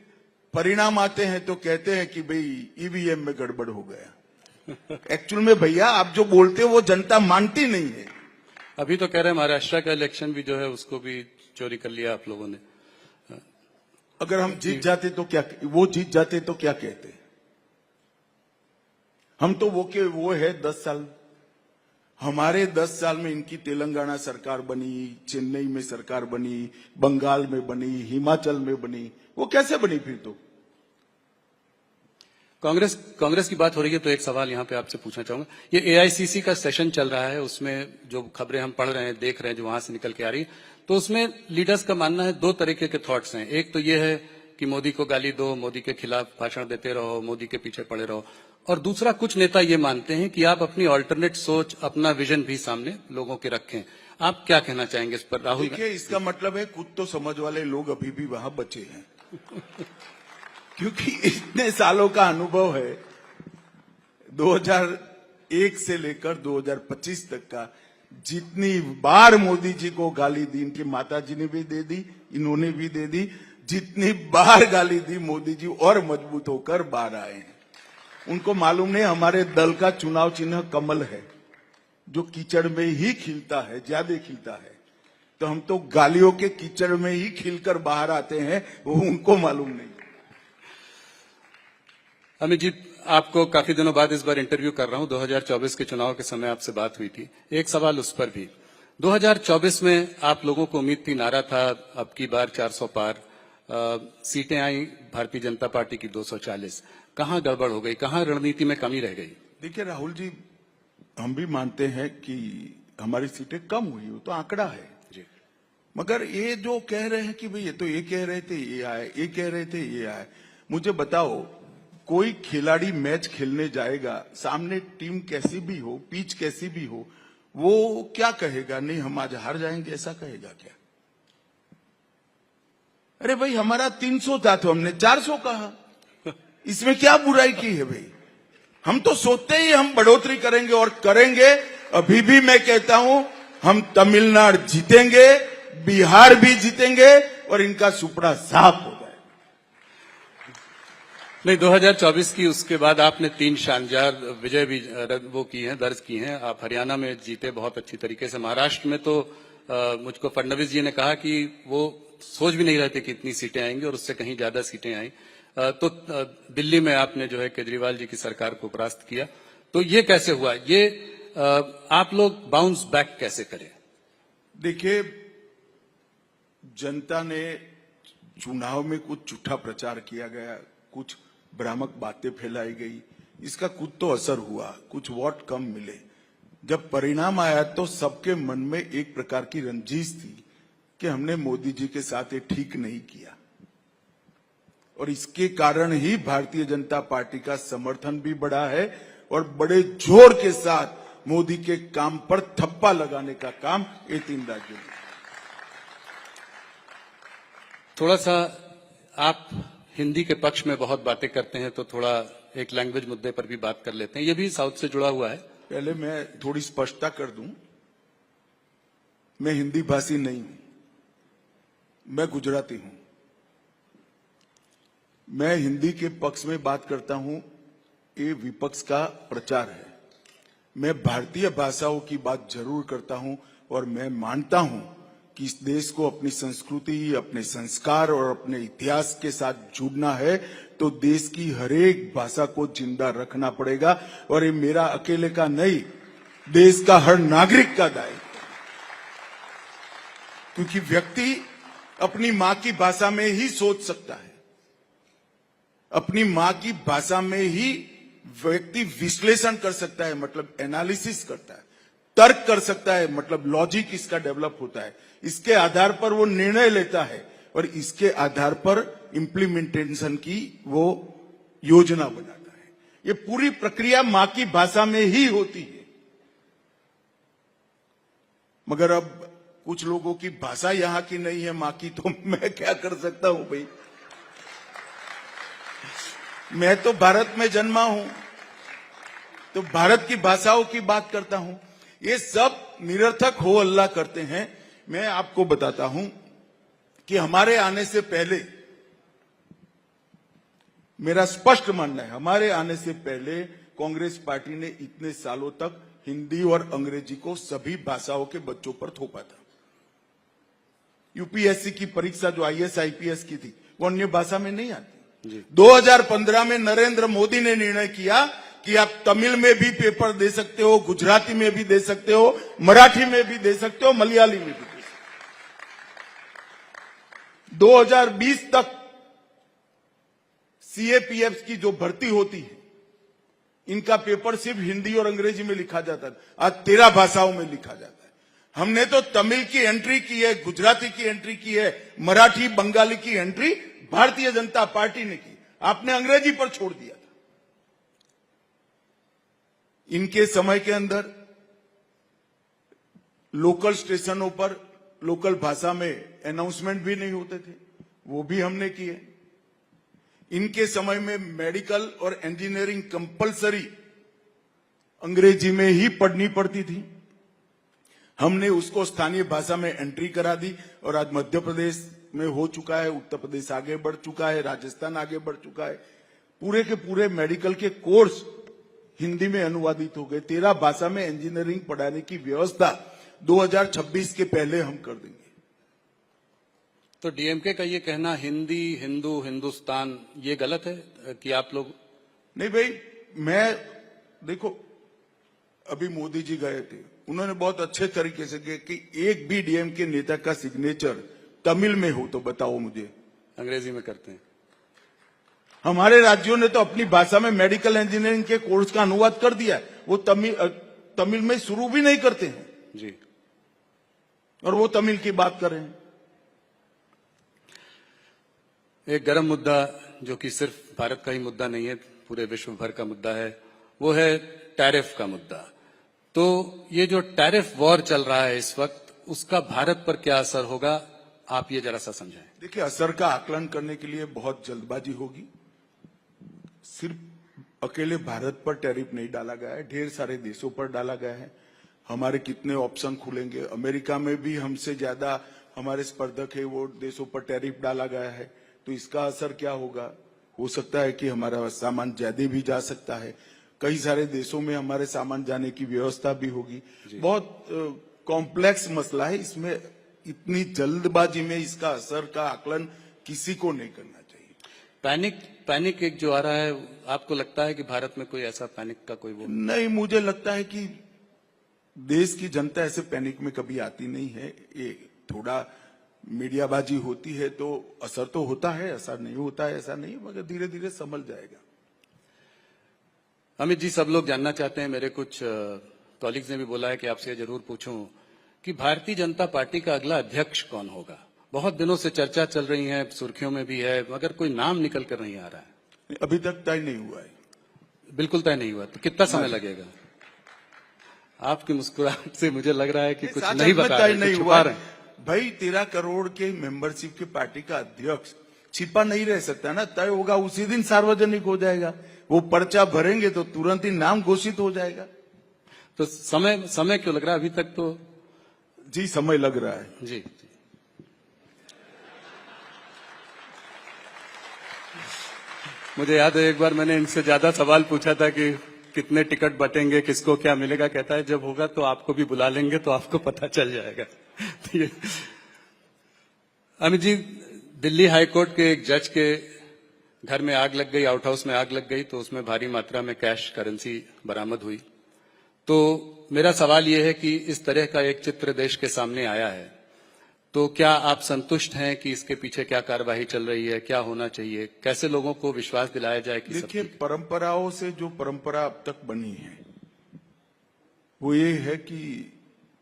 Speaker 2: परिणाम आते हैं तो कहते हैं कि भाई ईवीएम में गड़बड़ हो गया। एक्चुअल में भैया आप जो बोलते हो वो जनता मानती नहीं है।
Speaker 1: अभी तो कह रहे हैं महाराष्ट्र का इलेक्शन भी जो है उसको भी चोरी कर लिया आप लोगों ने।
Speaker 2: अगर हम जीत जाते तो क्या, वो जीत जाते तो क्या कहते? हम तो वो है 10 साल, हमारे 10 साल में इनकी तेलंगाना सरकार बनी, चेन्नई में सरकार बनी, बंगाल में बनी, हिमाचल में बनी, वो कैसे बनी फिर? तो
Speaker 1: कांग्रेस की बात हो रही है तो एक सवाल यहां पे आपसे पूछना चाहूंगा। ये एआईसीसी का सेशन चल रहा है, उसमें जो खबरें हम पढ़ रहे हैं, देख रहे हैं, जो वहां से निकल के आ रही है, तो उसमें लीडर्स का मानना है 2 तरीके के थॉट्स हैं। एक तो ये है कि मोदी को गाली दो, मोदी के खिलाफ भाषण देते रहो, मोदी के पीछे पड़े रहो, और दूसरा कुछ नेता ये मानते हैं कि आप अपनी ऑल्टरनेट सोच, अपना विजन भी सामने लोगों के रखें। आप क्या कहना चाहेंगे इस पर राहुल?
Speaker 2: देखिए, इसका मतलब है कुछ तो समझ वाले लोग अभी भी वहां बचे हैं क्योंकि इतने सालों का अनुभव है, 2001 से लेकर 2025 तक का, जितनी बार मोदी जी को गाली दी, इनकी माता जी ने भी दे दी, इन्होंने भी दे दी, जितनी बार गाली दी मोदी जी और मजबूत होकर बाहर आए हैं। उनको मालूम नहीं हमारे दल का चुनाव चिन्ह कमल है, जो कीचड़ में ही खिलता है, ज्यादा खिलता है। तो हम तो गालियों के कीचड़ में ही खिलकर बाहर आते हैं, वो उनको मालूम नहीं।
Speaker 1: अमित जी, आपको काफी दिनों बाद इस बार इंटरव्यू कर रहा हूं। 2024 के चुनाव के समय आपसे बात हुई थी, एक सवाल उस पर भी। 2024 में आप लोगों को उम्मीद थी, नारा था अब की बार 400 पार, सीटें आई भारतीय जनता पार्टी की 240। कहां गड़बड़ हो गई, कहां रणनीति में कमी रह गई?
Speaker 2: देखिए राहुल जी, हम भी मानते हैं कि हमारी सीटें कम हुई, वो तो आंकड़ा है
Speaker 1: जी।
Speaker 2: मगर ये जो कह रहे हैं कि भाई ये तो ये कह रहे थे ये आए, ये कह रहे थे ये आए, मुझे बताओ, कोई खिलाड़ी मैच खेलने जाएगा, सामने टीम कैसी भी हो, पिच कैसी भी हो, वो क्या कहेगा? नहीं हम आज हार जाएंगे, ऐसा कहेगा क्या? अरे भाई हमारा 300 था तो हमने 400 कहा, इसमें क्या बुराई की है भाई? हम तो सोचते ही हम बढ़ोतरी करेंगे और करेंगे। अभी भी मैं कहता हूं हम तमिलनाडु जीतेंगे, बिहार भी जीतेंगे और इनका सुपड़ा साफ हो जाएगा।
Speaker 1: नहीं, 2024 की उसके बाद आपने 3 शानदार विजय भी वो की हैं, दर्ज की हैं। आप हरियाणा में जीते बहुत अच्छी तरीके से। महाराष्ट्र में तो मुझको फडणवीस जी ने कहा कि वो सोच भी नहीं रहे थे कि इतनी सीटें आएंगी, और उससे कहीं ज्यादा सीटें आई। तो दिल्ली में आपने जो है केजरीवाल जी की सरकार को परास्त किया। तो ये कैसे हुआ? ये आप लोग बाउंस बैक कैसे करें?
Speaker 2: देखिए, जनता ने चुनाव में कुछ झूठा प्रचार किया गया, कुछ भ्रामक बातें फैलाई गई, इसका कुछ तो असर हुआ, कुछ वोट कम मिले। जब परिणाम आया तो सबके मन में एक प्रकार की रंजिश थी कि हमने मोदी जी के साथ ये ठीक नहीं किया, और इसके कारण ही भारतीय जनता पार्टी का समर्थन भी बढ़ा है और बड़े जोर के साथ मोदी के काम पर थप्पा लगाने का काम ये 3 राज्यों में। थोड़ा सा
Speaker 1: आप हिंदी के पक्ष में बहुत बातें करते हैं, तो थोड़ा एक लैंग्वेज मुद्दे पर भी बात कर लेते हैं। ये भी साउथ से जुड़ा हुआ है।
Speaker 2: पहले मैं थोड़ी स्पष्टता कर दूं, मैं हिंदी भाषी नहीं हूं, मैं गुजराती हूं। मैं हिंदी के पक्ष में बात करता हूं, ये विपक्ष का प्रचार है। मैं भारतीय भाषाओं की बात जरूर करता हूं, और मैं मानता हूं कि इस देश को अपनी संस्कृति, अपने संस्कार और अपने इतिहास के साथ जुड़ना है, तो देश की हर एक भाषा को जिंदा रखना पड़ेगा। और ये मेरा अकेले का नहीं, देश का हर नागरिक का दायित्व है। क्योंकि व्यक्ति अपनी मां की भाषा में ही सोच सकता है, अपनी मां की भाषा में ही व्यक्ति विश्लेषण कर सकता है, मतलब एनालिसिस करता है, तर्क कर सकता है, मतलब लॉजिक इसका डेवलप होता है। इसके आधार पर वो निर्णय लेता है और इसके आधार पर इंप्लीमेंटेशन की वो योजना बनाता है। ये पूरी प्रक्रिया मां की भाषा में ही होती है। मगर अब कुछ लोगों की भाषा यहां की नहीं है मां की, तो मैं क्या कर सकता हूं भाई। मैं तो भारत में जन्मा हूं, तो भारत की भाषाओं की बात करता हूं। ये सब निरर्थक हो अल्लाह करते हैं। मैं आपको बताता हूं कि हमारे आने से पहले, मेरा स्पष्ट मानना है, हमारे आने से पहले कांग्रेस पार्टी ने इतने सालों तक हिंदी और अंग्रेजी को सभी भाषाओं के बच्चों पर थोपा था। यूपीएससी की परीक्षा जो आईएएस आईपीएस की थी, वो अन्य भाषा में नहीं आती। 2015 में नरेंद्र मोदी ने निर्णय किया कि आप तमिल में भी पेपर दे सकते हो, गुजराती में भी दे सकते हो, मराठी में भी दे सकते हो, मलयाली में भी दे सकते हो। 2020 तक सीएपीएफ की जो भर्ती होती है, इनका पेपर सिर्फ हिंदी और अंग्रेजी में लिखा जाता था, आज 13 भाषाओं में लिखा जाता है। हमने तो तमिल की एंट्री की है, गुजराती की एंट्री की है, मराठी बंगाली की एंट्री भारतीय जनता पार्टी ने की। आपने अंग्रेजी पर छोड़ दिया था। इनके समय के अंदर लोकल स्टेशनों पर लोकल भाषा में अनाउंसमेंट भी नहीं होते थे, वो भी हमने किए। इनके समय में मेडिकल और इंजीनियरिंग कंपलसरी अंग्रेजी में ही पढ़नी पड़ती थी, हमने उसको स्थानीय भाषा में एंट्री करा दी। और आज मध्य प्रदेश में हो चुका है, उत्तर प्रदेश आगे बढ़ चुका है, राजस्थान आगे बढ़ चुका है। पूरे के पूरे मेडिकल के कोर्स हिंदी में अनुवादित हो गए। 13 भाषा में इंजीनियरिंग पढ़ाने की व्यवस्था 2026 के पहले हम कर देंगे।
Speaker 1: तो डीएमके का ये कहना हिंदी, हिंदू, हिंदुस्तान, ये गलत है कि आप लोग?
Speaker 2: नहीं भाई, मैं देखो, अभी मोदी जी गए थे, उन्होंने बहुत अच्छे तरीके से कहा कि एक भी डीएमके नेता का सिग्नेचर तमिल में हो तो बताओ मुझे।
Speaker 1: अंग्रेजी में करते हैं।
Speaker 2: हमारे राज्यों ने तो अपनी भाषा में मेडिकल इंजीनियरिंग के कोर्स का अनुवाद कर दिया है, वो तमिल में शुरू भी नहीं करते हैं
Speaker 1: जी,
Speaker 2: और वो तमिल की बात कर रहे हैं।
Speaker 1: एक गर्म मुद्दा जो कि सिर्फ भारत का ही मुद्दा नहीं है, पूरे विश्व भर का मुद्दा है, वो है टैरिफ का मुद्दा। तो ये जो टैरिफ वॉर चल रहा है इस वक्त, उसका भारत पर क्या असर होगा, आप ये जरा सा समझाएं।
Speaker 2: देखिए, असर का आकलन करने के लिए बहुत जल्दबाजी होगी। सिर्फ अकेले भारत पर टैरिफ नहीं डाला गया है, ढेर सारे देशों पर डाला गया है। हमारे कितने ऑप्शन खुलेंगे, अमेरिका में भी हमसे ज्यादा हमारे स्पर्धक है, वो देशों पर टैरिफ डाला गया है। तो इसका असर क्या होगा? हो सकता है कि हमारा सामान ज्यादा भी जा सकता है, कई सारे देशों में हमारे सामान जाने की व्यवस्था भी होगी। बहुत कॉम्प्लेक्स मसला है, इसमें इतनी जल्दबाजी में इसका असर का आकलन किसी को नहीं करना चाहिए।
Speaker 1: पैनिक एक जो आ रहा है, आपको लगता है कि भारत में कोई ऐसा पैनिक का कोई वो?
Speaker 2: नहीं, मुझे लगता है कि देश की जनता ऐसे पैनिक में कभी आती नहीं है। ये थोड़ा मीडियाबाजी होती है तो असर तो होता है, असर नहीं होता है ऐसा नहीं, मगर धीरे धीरे संभल जाएगा।
Speaker 1: अमित जी, सब लोग जानना चाहते हैं, मेरे कुछ कॉलीग्स ने भी बोला है कि आपसे जरूर पूछूं कि भारतीय जनता पार्टी का अगला अध्यक्ष कौन होगा। बहुत दिनों से चर्चा चल रही है, सुर्खियों में भी है, मगर कोई नाम निकल कर नहीं आ रहा है।
Speaker 2: अभी तक तय नहीं हुआ है।
Speaker 1: बिल्कुल तय नहीं हुआ, तो कितना समय लगेगा? आपकी मुस्कुराहट से मुझे लग रहा है कि कुछ नहीं बता रहे,
Speaker 2: नहीं
Speaker 1: कुछ
Speaker 2: हुआ
Speaker 1: छुपा रहे हैं।
Speaker 2: भाई, 13 करोड़ के मेंबरशिप की पार्टी का अध्यक्ष छिपा नहीं रह सकता ना, तय होगा उसी दिन सार्वजनिक हो जाएगा। वो पर्चा भरेंगे तो तुरंत ही नाम घोषित हो जाएगा।
Speaker 1: तो समय क्यों लग रहा है अभी तक? तो
Speaker 2: जी, समय लग रहा है।
Speaker 1: जी, मुझे याद है एक बार मैंने इनसे ज्यादा सवाल पूछा था कि कितने टिकट बटेंगे, किसको क्या मिलेगा। कहता है जब होगा तो आपको भी बुला लेंगे तो आपको पता चल जाएगा। अमित जी, दिल्ली हाईकोर्ट के एक जज के घर में आग लग गई, आउट हाउस में आग लग गई, तो उसमें भारी मात्रा में कैश करेंसी बरामद हुई। तो मेरा सवाल यह है कि इस तरह का एक चित्र देश के सामने आया है, तो क्या आप संतुष्ट हैं कि इसके पीछे क्या कार्यवाही चल रही है, क्या होना चाहिए, कैसे लोगों को विश्वास दिलाया जाए कि सब
Speaker 2: देखिए,
Speaker 1: ठीक है?
Speaker 2: परंपराओं से जो परंपरा अब तक बनी है वो ये है कि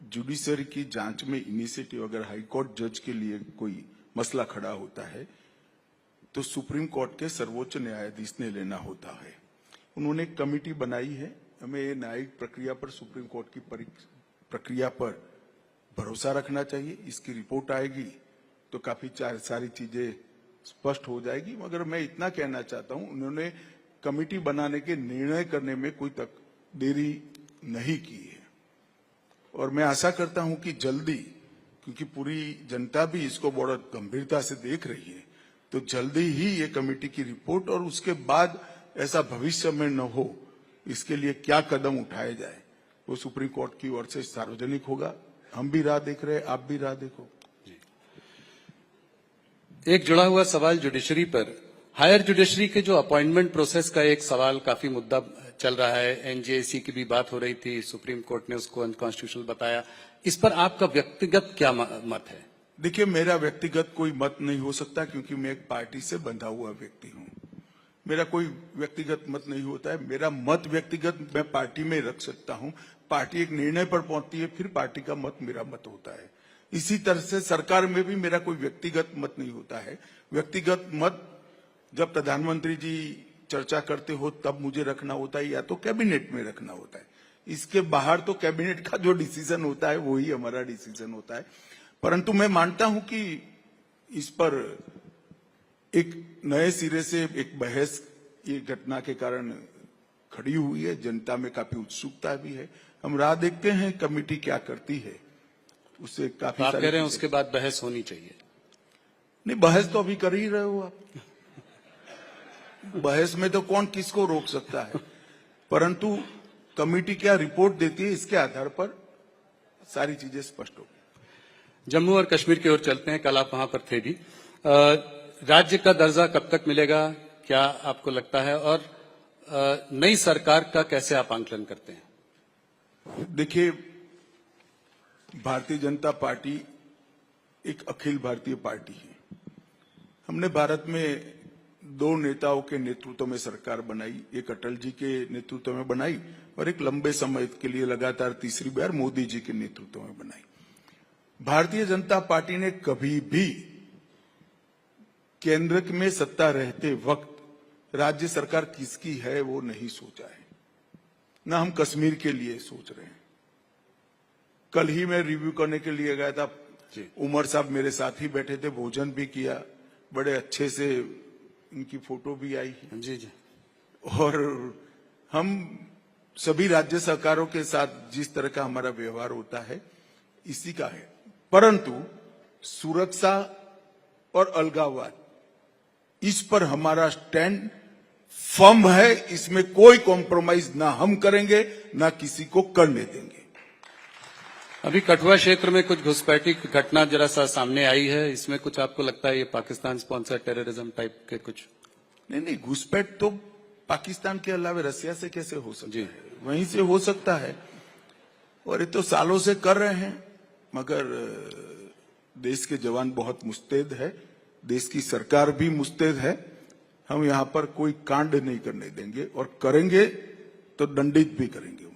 Speaker 2: जुडिशरी की जांच में इनिशिएटिव, अगर हाईकोर्ट जज के लिए कोई मसला खड़ा होता है तो सुप्रीम कोर्ट के सर्वोच्च न्यायाधीश ने लेना होता है। उन्होंने एक कमेटी बनाई है। हमें ये न्यायिक प्रक्रिया पर, सुप्रीम कोर्ट की प्रक्रिया पर भरोसा रखना चाहिए। इसकी रिपोर्ट आएगी तो काफी सारी चीजें स्पष्ट हो जाएगी। मगर मैं इतना कहना चाहता हूं, उन्होंने कमेटी बनाने के निर्णय करने में कोई तक देरी नहीं की है और मैं आशा करता हूं कि जल्दी, क्योंकि पूरी जनता भी इसको बड़ा गंभीरता से देख रही है, तो जल्दी ही ये कमेटी की रिपोर्ट और उसके बाद ऐसा भविष्य में न हो, इसके लिए क्या कदम उठाए जाए वो सुप्रीम कोर्ट की ओर से सार्वजनिक होगा। हम भी राह देख रहे हैं, आप भी राह देखो।
Speaker 1: एक जुड़ा हुआ सवाल जुडिशरी पर, हायर जुडिशरी के जो अपॉइंटमेंट प्रोसेस का एक सवाल काफी मुद्दा चल रहा है। एनजेसी की भी बात हो रही थी, सुप्रीम कोर्ट ने उसको अनकॉन्स्टिट्यूशनल बताया। इस पर आपका व्यक्तिगत क्या मत है?
Speaker 2: देखिए, मेरा व्यक्तिगत कोई मत नहीं हो सकता क्योंकि मैं एक पार्टी से बंधा हुआ व्यक्ति हूं। मेरा कोई व्यक्तिगत मत नहीं होता है। मेरा मत व्यक्तिगत मैं पार्टी में रख सकता हूं। पार्टी एक निर्णय पर पहुंचती है, फिर पार्टी का मत मेरा मत होता है। इसी तरह से सरकार में भी मेरा कोई व्यक्तिगत मत नहीं होता है। व्यक्तिगत मत जब प्रधानमंत्री जी चर्चा करते हो तब मुझे रखना होता है या तो कैबिनेट में रखना होता है। इसके बाहर तो कैबिनेट का जो डिसीजन होता है वही हमारा डिसीजन होता है। परंतु मैं मानता हूं कि इस पर एक नए सिरे से एक बहस ये घटना के कारण खड़ी हुई है। जनता में काफी उत्सुकता भी है। हम राह देखते हैं कमेटी क्या करती है। उससे काफी
Speaker 1: आप कह रहे हैं उसके बाद बहस होनी चाहिए?
Speaker 2: नहीं, बहस तो अभी कर ही रहे हो आप। बहस में तो कौन किसको रोक सकता है, परंतु कमेटी क्या रिपोर्ट देती है इसके आधार पर सारी चीजें स्पष्ट होगी।
Speaker 1: जम्मू और कश्मीर की ओर चलते हैं। कल आप वहां पर थे भी। राज्य का दर्जा कब तक मिलेगा, क्या आपको लगता है, और नई सरकार का कैसे आप आंकलन करते हैं?
Speaker 2: देखिए, भारतीय जनता पार्टी एक अखिल भारतीय पार्टी है। हमने भारत में दो नेताओं के नेतृत्व में सरकार बनाई। एक अटल जी के नेतृत्व में बनाई और एक लंबे समय के लिए लगातार तीसरी बार मोदी जी के नेतृत्व में बनाई। भारतीय जनता पार्टी ने कभी भी केंद्र में सत्ता रहते वक्त राज्य सरकार किसकी है वो नहीं सोचा है। ना हम कश्मीर के लिए सोच रहे हैं। कल ही मैं रिव्यू करने के लिए गया था। उमर साहब मेरे साथ ही बैठे थे, भोजन भी किया, बड़े अच्छे से इनकी फोटो भी आई है।
Speaker 1: जी जी।
Speaker 2: और हम सभी राज्य सरकारों के साथ जिस तरह का हमारा व्यवहार होता है इसी का है। परंतु सुरक्षा और अलगाववाद, इस पर हमारा स्टैंड फर्म है। इसमें कोई कॉम्प्रोमाइज ना हम करेंगे ना किसी को करने देंगे।
Speaker 1: अभी कठुआ क्षेत्र में कुछ घुसपैठी की घटना जरा सा सामने आई है। इसमें कुछ आपको लगता है ये पाकिस्तान स्पॉन्सर टेररिज्म टाइप के कुछ?
Speaker 2: नहीं, घुसपैठ तो पाकिस्तान के अलावा रसिया से कैसे हो सकता है? वहीं से हो सकता है और ये तो सालों से कर रहे हैं। मगर देश के जवान बहुत मुस्तैद है, देश की सरकार भी मुस्तैद है। हम यहाँ पर कोई कांड नहीं करने देंगे और करेंगे तो दंडित भी करेंगे उनको।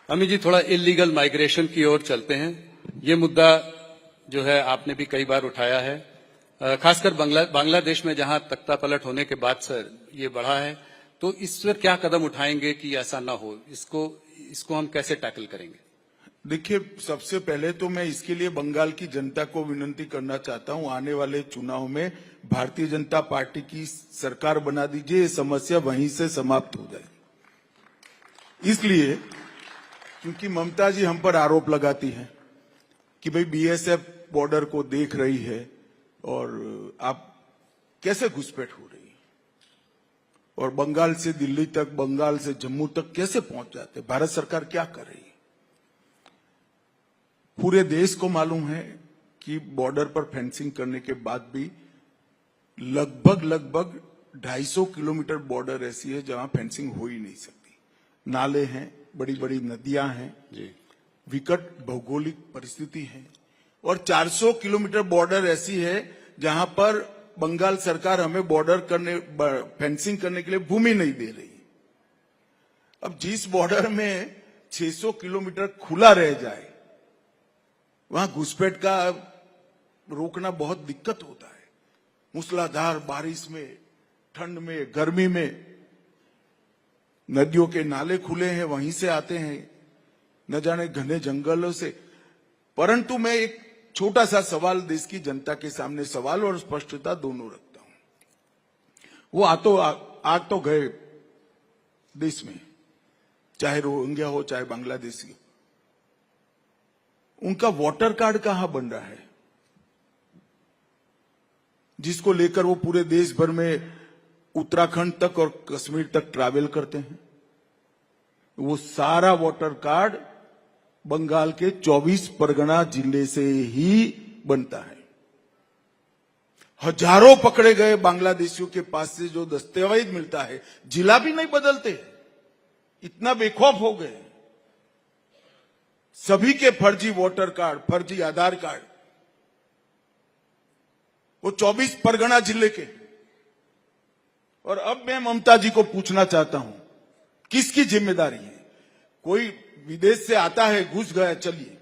Speaker 1: अमित जी थोड़ा इलीगल माइग्रेशन की ओर चलते हैं। ये मुद्दा जो है आपने भी कई बार उठाया है, खासकर बांग्लादेश में जहां तख्ता पलट होने के बाद से ये बढ़ा है। तो इस पर क्या कदम उठाएंगे कि ऐसा ना हो? इसको हम कैसे टैकल करेंगे?
Speaker 2: देखिए, सबसे पहले तो मैं इसके लिए बंगाल की जनता को विनती करना चाहता हूं, आने वाले चुनाव में भारतीय जनता पार्टी की सरकार बना दीजिए, ये समस्या वहीं से समाप्त हो जाए। इसलिए क्योंकि ममता जी हम पर आरोप लगाती हैं कि भाई बीएसएफ बॉर्डर को देख रही है और आप कैसे घुसपैठ हो रही है, और बंगाल से दिल्ली तक, बंगाल से जम्मू तक कैसे पहुंच जाते, भारत सरकार क्या कर रही है? पूरे देश को मालूम है कि बॉर्डर पर फेंसिंग करने के बाद भी लगभग 250 किलोमीटर बॉर्डर ऐसी है जहां फेंसिंग हो ही नहीं सकती। नाले हैं, बड़ी बड़ी नदियां हैं
Speaker 1: जी,
Speaker 2: विकट भौगोलिक परिस्थिति है, और 400 किलोमीटर बॉर्डर ऐसी है जहां पर बंगाल सरकार हमें फेंसिंग करने के लिए भूमि नहीं दे रही। अब जिस बॉर्डर में 600 किलोमीटर खुला रह जाए, वहां घुसपैठ का रोकना बहुत दिक्कत होता है। मूसलाधार बारिश में, ठंड में, गर्मी में नदियों के नाले खुले हैं, वहीं से आते हैं, न जाने घने जंगलों से। परंतु मैं एक छोटा सा सवाल देश की जनता के सामने, सवाल और स्पष्टता दोनों रखता हूं। वो आग तो गए देश में, चाहे रोहिंग्या हो चाहे बांग्लादेशी हो, उनका वोटर कार्ड कहां बन रहा है, जिसको लेकर वो पूरे देश भर में उत्तराखंड तक और कश्मीर तक ट्रैवल करते हैं। वो सारा वोटर कार्ड बंगाल के 24 परगना जिले से ही बनता है। हजारों पकड़े गए बांग्लादेशियों के पास से जो दस्तावेज मिलता है, जिला भी नहीं बदलते, इतना बेखौफ हो गए। सभी के फर्जी वोटर कार्ड, फर्जी आधार कार्ड, वो 24 परगना जिले के। और अब मैं ममता जी को पूछना चाहता हूं, किसकी जिम्मेदारी है? कोई विदेश से आता है, घुस गया, चलिए,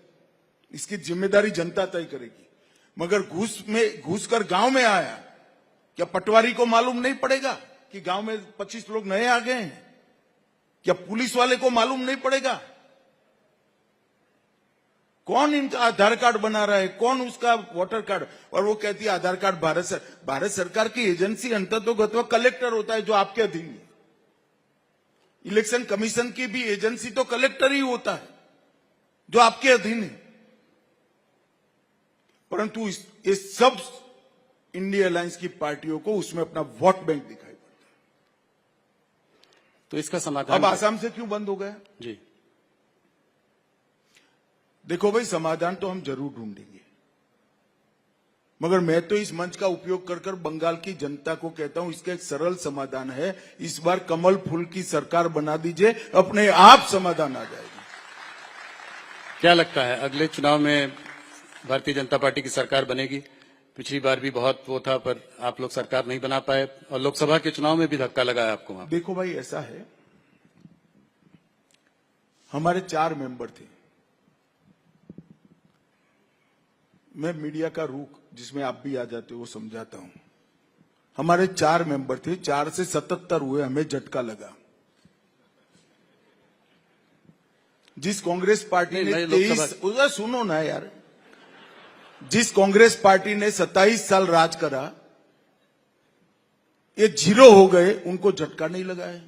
Speaker 2: इसकी जिम्मेदारी जनता तय करेगी। मगर घुसकर गांव में आया, क्या पटवारी को मालूम नहीं पड़ेगा कि गांव में 25 लोग नए आ गए हैं? क्या पुलिस वाले को मालूम नहीं पड़ेगा? कौन इनका आधार कार्ड बना रहा है, कौन उसका वोटर कार्ड? और वो कहती है आधार कार्ड भारत सरकार की एजेंसी अंततोगत्वा कलेक्टर होता है, जो आपके अधीन है। इलेक्शन कमीशन की भी एजेंसी तो कलेक्टर ही होता है, जो आपके अधीन है। परंतु ये सब इंडिया अलायंस की पार्टियों को उसमें अपना वोट बैंक दिखाई पड़ता है।
Speaker 1: तो इसका समाधान
Speaker 2: अब आसाम से क्यों बंद हो गया?
Speaker 1: जी,
Speaker 2: देखो भाई, समाधान तो हम जरूर ढूंढेंगे, मगर मैं तो इस मंच का उपयोग कर बंगाल की जनता को कहता हूं, इसका एक सरल समाधान है। इस बार कमल फूल की सरकार बना दीजिए, अपने आप समाधान आ जाएगा।
Speaker 1: क्या लगता है अगले चुनाव में भारतीय जनता पार्टी की सरकार बनेगी? पिछली बार भी बहुत वो था, पर आप लोग सरकार नहीं बना पाए, और लोकसभा के चुनाव में भी धक्का लगा है आपको वहां।
Speaker 2: देखो भाई, ऐसा है, हमारे 4 मेंबर थे। मैं मीडिया का रुख, जिसमें आप भी आ जाते हो, वो समझाता हूं। हमारे 4 मेंबर थे, 4 से 77 हुए, हमें झटका लगा। जिस कांग्रेस पार्टी ने 23, सुनो ना यार, जिस कांग्रेस पार्टी ने 27 साल राज करा, ये 0 हो गए, उनको झटका नहीं लगा है।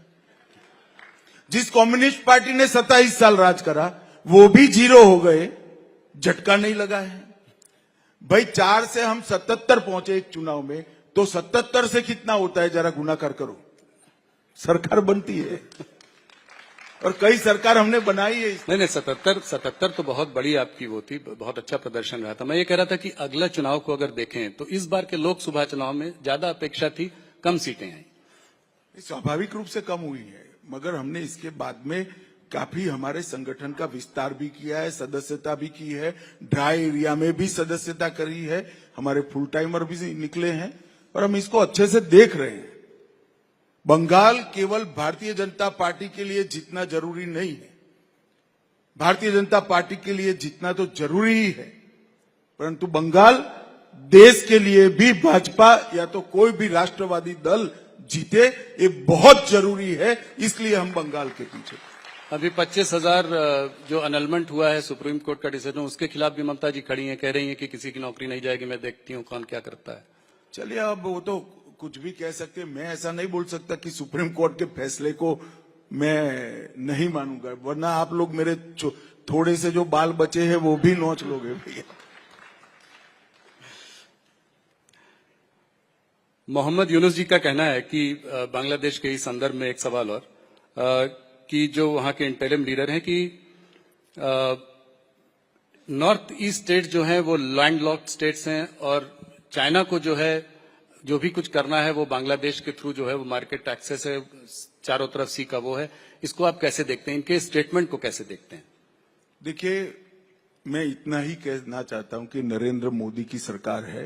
Speaker 2: जिस कम्युनिस्ट पार्टी ने 27 साल राज करा, वो भी 0 हो गए, झटका नहीं लगा है। भाई 4 से हम 77 पहुंचे एक चुनाव में, तो 77 से कितना होता है, जरा गुणाकार करो। सरकार बनती है, और कई सरकार हमने बनाई है।
Speaker 1: नहीं, 77 तो बहुत बड़ी आपकी वो थी, बहुत अच्छा प्रदर्शन रहा था। मैं ये कह रहा था कि अगला चुनाव को अगर देखें तो इस बार के लोकसभा चुनाव में ज्यादा अपेक्षा थी, कम सीटें आई।
Speaker 2: स्वाभाविक रूप से कम हुई है, मगर हमने इसके बाद में काफी हमारे संगठन का विस्तार भी किया है, सदस्यता भी की है, ड्राई एरिया में भी सदस्यता करी है, हमारे फुल टाइमर भी निकले हैं, और हम इसको अच्छे से देख रहे हैं। बंगाल केवल भारतीय जनता पार्टी के लिए जीतना जरूरी नहीं है, भारतीय जनता पार्टी के लिए जीतना तो जरूरी ही है, परंतु बंगाल देश के लिए भी भाजपा या तो कोई भी राष्ट्रवादी दल जीते, ये बहुत जरूरी है। इसलिए हम बंगाल के पीछे।
Speaker 1: अभी 25,000 जो अनलमेंट हुआ है सुप्रीम कोर्ट का डिसीजन, उसके खिलाफ भी ममता जी खड़ी हैं, कह रही हैं कि किसी की नौकरी नहीं जाएगी, मैं देखती हूं कौन क्या करता है।
Speaker 2: चलिए, अब वो तो कुछ भी कह सकते, मैं ऐसा नहीं बोल सकता कि सुप्रीम कोर्ट के फैसले को मैं नहीं मानूंगा, वरना आप लोग मेरे थोड़े से जो बाल बचे हैं वो भी नोच लोगे भैया।
Speaker 1: मोहम्मद यूनुस जी का कहना है कि बांग्लादेश के इस संदर्भ में एक सवाल और कि जो वहां के इंटरिम लीडर हैं कि नॉर्थ ईस्ट स्टेट जो है वो लैंडलॉक्ड स्टेट्स हैं और चाइना को जो है जो भी कुछ करना है वो बांग्लादेश के थ्रू जो है वो मार्केट एक्सेस है, चारों तरफ सी का वो है। इसको आप कैसे देखते हैं, इनके स्टेटमेंट को कैसे देखते हैं?
Speaker 2: देखिए, मैं इतना ही कहना चाहता हूं कि नरेंद्र मोदी की सरकार है।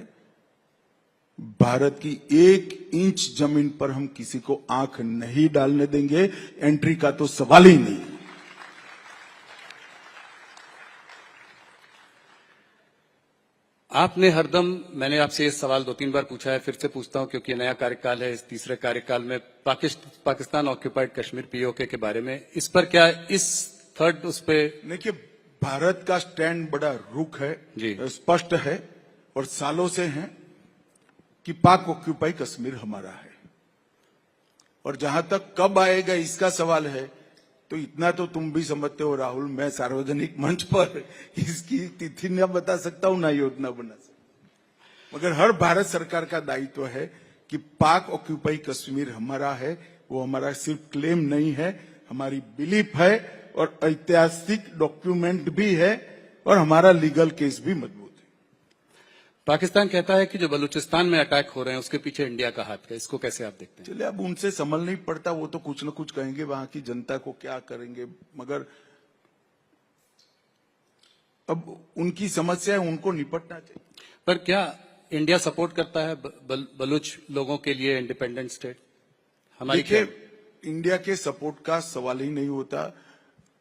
Speaker 2: भारत की 1 इंच जमीन पर हम किसी को आंख नहीं डालने देंगे, एंट्री का तो सवाल ही नहीं।
Speaker 1: आपने हरदम, मैंने आपसे ये सवाल 2-3 बार पूछा है, फिर से पूछता हूं क्योंकि नया कार्यकाल है, इस तीसरे कार्यकाल में पाकिस्तान ऑक्यूपाइड कश्मीर पीओके के बारे में, इस पर क्या इस थर्ड उस पे?
Speaker 2: देखिए, भारत का स्टैंड बड़ा रुख है, स्पष्ट है और सालों से है कि पाक ऑक्यूपाई कश्मीर हमारा है। और जहां तक कब आएगा इसका सवाल है, तो इतना तो तुम भी समझते हो राहुल, मैं सार्वजनिक मंच पर इसकी तिथि न बता सकता हूं, ना योजना बना सकता। मगर हर भारत सरकार का दायित्व है कि पाक ऑक्यूपाई कश्मीर हमारा है। वो हमारा सिर्फ क्लेम नहीं है, हमारी बिलीफ है और ऐतिहासिक डॉक्यूमेंट भी है और हमारा लीगल केस भी मजबूत है।
Speaker 1: पाकिस्तान कहता है कि जो बलूचिस्तान में अटैक हो रहे हैं उसके पीछे इंडिया का हाथ है, इसको कैसे आप देखते हैं?
Speaker 2: चलिए, अब उनसे समझ नहीं पड़ता, वो तो कुछ न कुछ कहेंगे, वहां की जनता को क्या करेंगे। मगर अब उनकी समस्या है, उनको निपटना चाहिए।
Speaker 1: पर क्या इंडिया सपोर्ट करता है बलूच लोगों के लिए इंडिपेंडेंट स्टेट? हमारी
Speaker 2: देखिए, इंडिया के सपोर्ट का सवाल ही नहीं होता।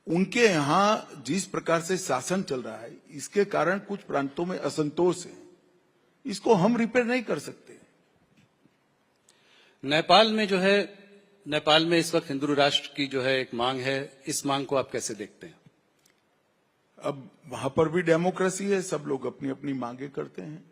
Speaker 2: उनके यहां जिस प्रकार से शासन चल रहा है, इसके कारण कुछ प्रांतों में असंतोष है, इसको हम रिपेयर नहीं कर सकते।
Speaker 1: नेपाल में जो है, नेपाल में इस वक्त हिंदू राष्ट्र की जो है एक मांग है, इस मांग को आप कैसे देखते हैं?
Speaker 2: अब वहां पर भी डेमोक्रेसी है, सब लोग अपनी अपनी मांगे करते हैं।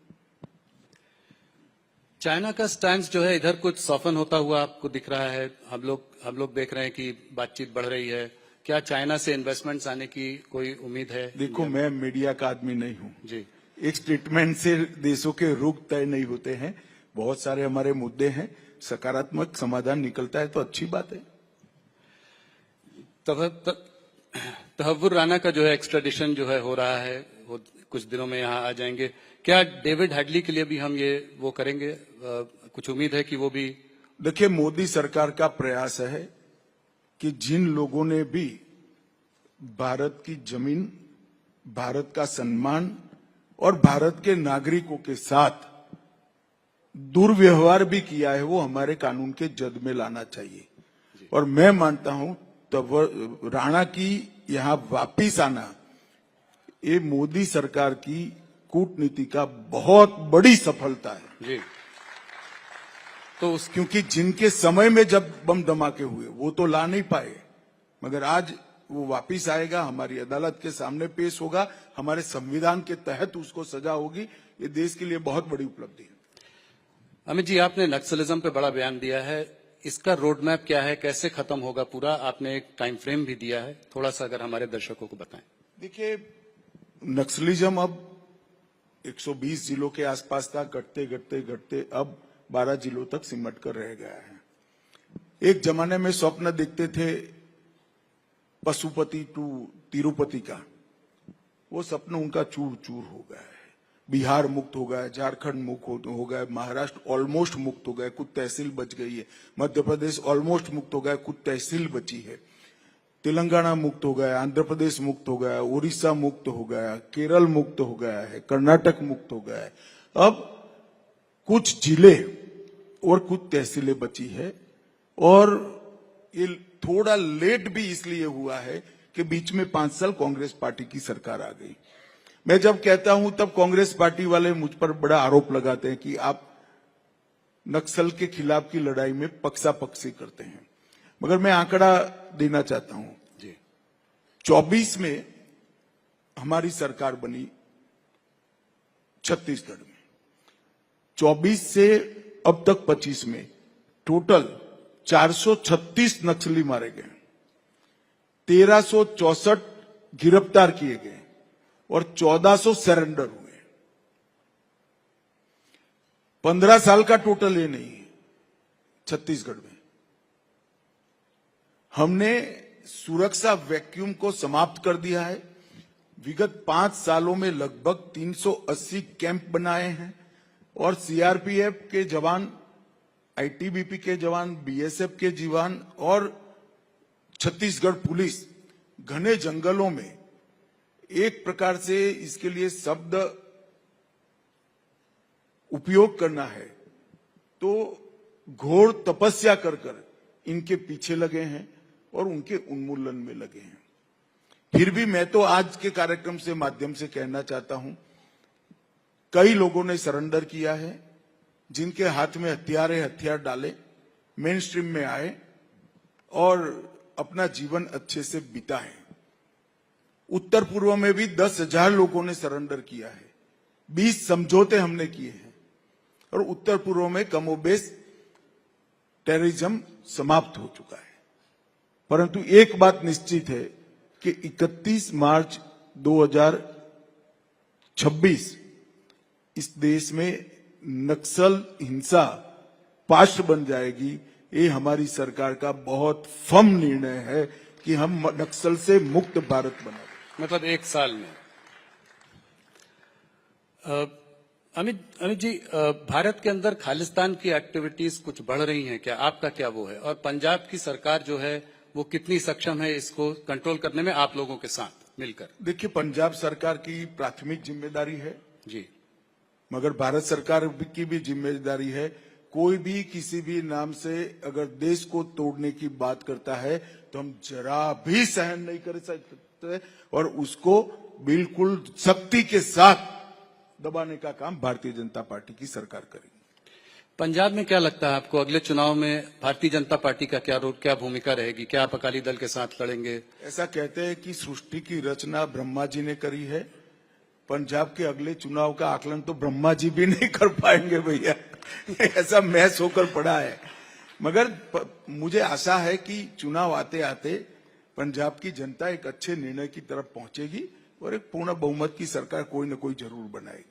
Speaker 1: चाइना का स्टैंड जो है इधर कुछ सॉफन होता हुआ आपको दिख रहा है, हम लोग देख रहे हैं कि बातचीत बढ़ रही है। क्या चाइना से इन्वेस्टमेंट्स आने की कोई उम्मीद है?
Speaker 2: देखो, मैं मीडिया का आदमी नहीं हूं
Speaker 1: जी। एक
Speaker 2: स्टेटमेंट से देशों के रुख तय नहीं होते हैं। बहुत सारे हमारे मुद्दे हैं, सकारात्मक समाधान निकलता है तो अच्छी बात है।
Speaker 1: तहव्वुर राणा का जो है एक्स्ट्राडिशन जो है हो रहा है, वो कुछ दिनों में यहाँ आ जाएंगे। क्या डेविड हेडली के लिए भी हम ये वो करेंगे? कुछ उम्मीद है कि वो भी?
Speaker 2: देखिए, मोदी सरकार का प्रयास है कि जिन लोगों ने भी भारत की जमीन, भारत का सम्मान और भारत के नागरिकों के साथ दुर्व्यवहार भी किया है, वो हमारे कानून के जद में लाना चाहिए। और मैं मानता हूं तब राणा की यहां वापिस आना, ये मोदी सरकार की कूटनीति का बहुत बड़ी सफलता है।
Speaker 1: जी। तो
Speaker 2: क्योंकि जिनके समय में जब बम धमाके हुए वो तो ला नहीं पाए, मगर आज वो वापिस आएगा, हमारी अदालत के सामने पेश होगा, हमारे संविधान के तहत उसको सजा होगी। ये देश के लिए बहुत बड़ी उपलब्धि है।
Speaker 1: अमित जी, आपने नक्सलिज्म पे बड़ा बयान दिया है, इसका रोड मैप क्या है, कैसे खत्म होगा पूरा? आपने एक टाइम फ्रेम भी दिया है, थोड़ा सा अगर हमारे दर्शकों को बताएं।
Speaker 2: देखिए, नक्सलिज्म अब 120 जिलों के आसपास था, घटते घटते घटते अब 12 जिलों तक सिमट कर रह गया है। एक जमाने में स्वप्न देखते थे पशुपति टू तिरुपति का, वो सपना उनका चूर चूर हो गया है। बिहार मुक्त हो गया, झारखंड मुक्त हो गया, महाराष्ट्र ऑलमोस्ट मुक्त हो गया, कुछ तहसील बच गई है, मध्य प्रदेश ऑलमोस्ट मुक्त हो गया, कुछ तहसील बची है, तेलंगाना मुक्त हो गया, आंध्र प्रदेश मुक्त हो गया, उड़ीसा मुक्त हो गया, केरल मुक्त हो गया है, कर्नाटक मुक्त हो गया है। अब कुछ जिले और कुछ तहसीलें बची है, और ये थोड़ा लेट भी इसलिए हुआ है कि बीच में 5 साल कांग्रेस पार्टी की सरकार आ गई। मैं जब कहता हूं तब कांग्रेस पार्टी वाले मुझ पर बड़ा आरोप लगाते हैं कि आप नक्सल के खिलाफ की लड़ाई में पक्षापक्षी करते हैं, मगर मैं आंकड़ा देना चाहता हूं जी। 24 में हमारी सरकार बनी छत्तीसगढ़ में, 24 से अब तक 25 में टोटल 436 नक्सली मारे गए, 1364 गिरफ्तार किए गए और 1400 सरेंडर हुए। 15 साल का टोटल ये नहीं है। छत्तीसगढ़ में हमने सुरक्षा वैक्यूम को समाप्त कर दिया है। विगत 5 सालों में लगभग 380 कैंप बनाए हैं और सीआरपीएफ के जवान, आईटीबीपी के जवान, बीएसएफ के जवान और छत्तीसगढ़ पुलिस घने जंगलों में एक प्रकार से इसके लिए शब्द उपयोग करना है तो घोर तपस्या कर इनके पीछे लगे हैं और उनके उन्मूलन में लगे हैं। फिर भी मैं तो आज के कार्यक्रम से माध्यम से कहना चाहता हूं, कई लोगों ने सरेंडर किया है, जिनके हाथ में हथियार डाले, मेन स्ट्रीम में आए और अपना जीवन अच्छे से बिताए। उत्तर पूर्व में भी 10,000 लोगों ने सरेंडर किया है, 20 समझौते हमने किए हैं और उत्तर पूर्व में कमोबेश टेररिज्म समाप्त हो चुका है। परंतु एक बात निश्चित है कि 31 मार्च 2026 इस देश में नक्सल हिंसा पाश बन जाएगी। ये हमारी सरकार का बहुत फर्म निर्णय है कि हम नक्सल से मुक्त भारत बनाएं।
Speaker 1: मतलब 1 साल में। अमित जी, भारत के अंदर खालिस्तान की एक्टिविटीज कुछ बढ़ रही हैं क्या? आपका क्या वो है? और पंजाब की सरकार जो है वो कितनी सक्षम है इसको कंट्रोल करने में आप लोगों के साथ मिलकर?
Speaker 2: देखिए, पंजाब सरकार की प्राथमिक जिम्मेदारी है
Speaker 1: जी,
Speaker 2: मगर भारत सरकार की भी जिम्मेदारी है। कोई भी किसी भी नाम से अगर देश को तोड़ने की बात करता है तो हम जरा भी सहन नहीं कर सकते और उसको बिल्कुल सख्ती के साथ दबाने का काम भारतीय जनता पार्टी की सरकार करेगी।
Speaker 1: पंजाब में क्या लगता है आपको, अगले चुनाव में भारतीय जनता पार्टी का क्या रोल, क्या भूमिका रहेगी? क्या आप अकाली दल के साथ लड़ेंगे?
Speaker 2: ऐसा कहते हैं कि सृष्टि की रचना ब्रह्मा जी ने करी है, पंजाब के अगले चुनाव का आकलन तो ब्रह्मा जी भी नहीं कर पाएंगे भैया। ऐसा मैच होकर पड़ा है। मगर मुझे आशा है कि चुनाव आते आते पंजाब की जनता एक अच्छे निर्णय की तरफ पहुंचेगी और एक पूर्ण बहुमत की सरकार कोई न कोई जरूर बनाएगी।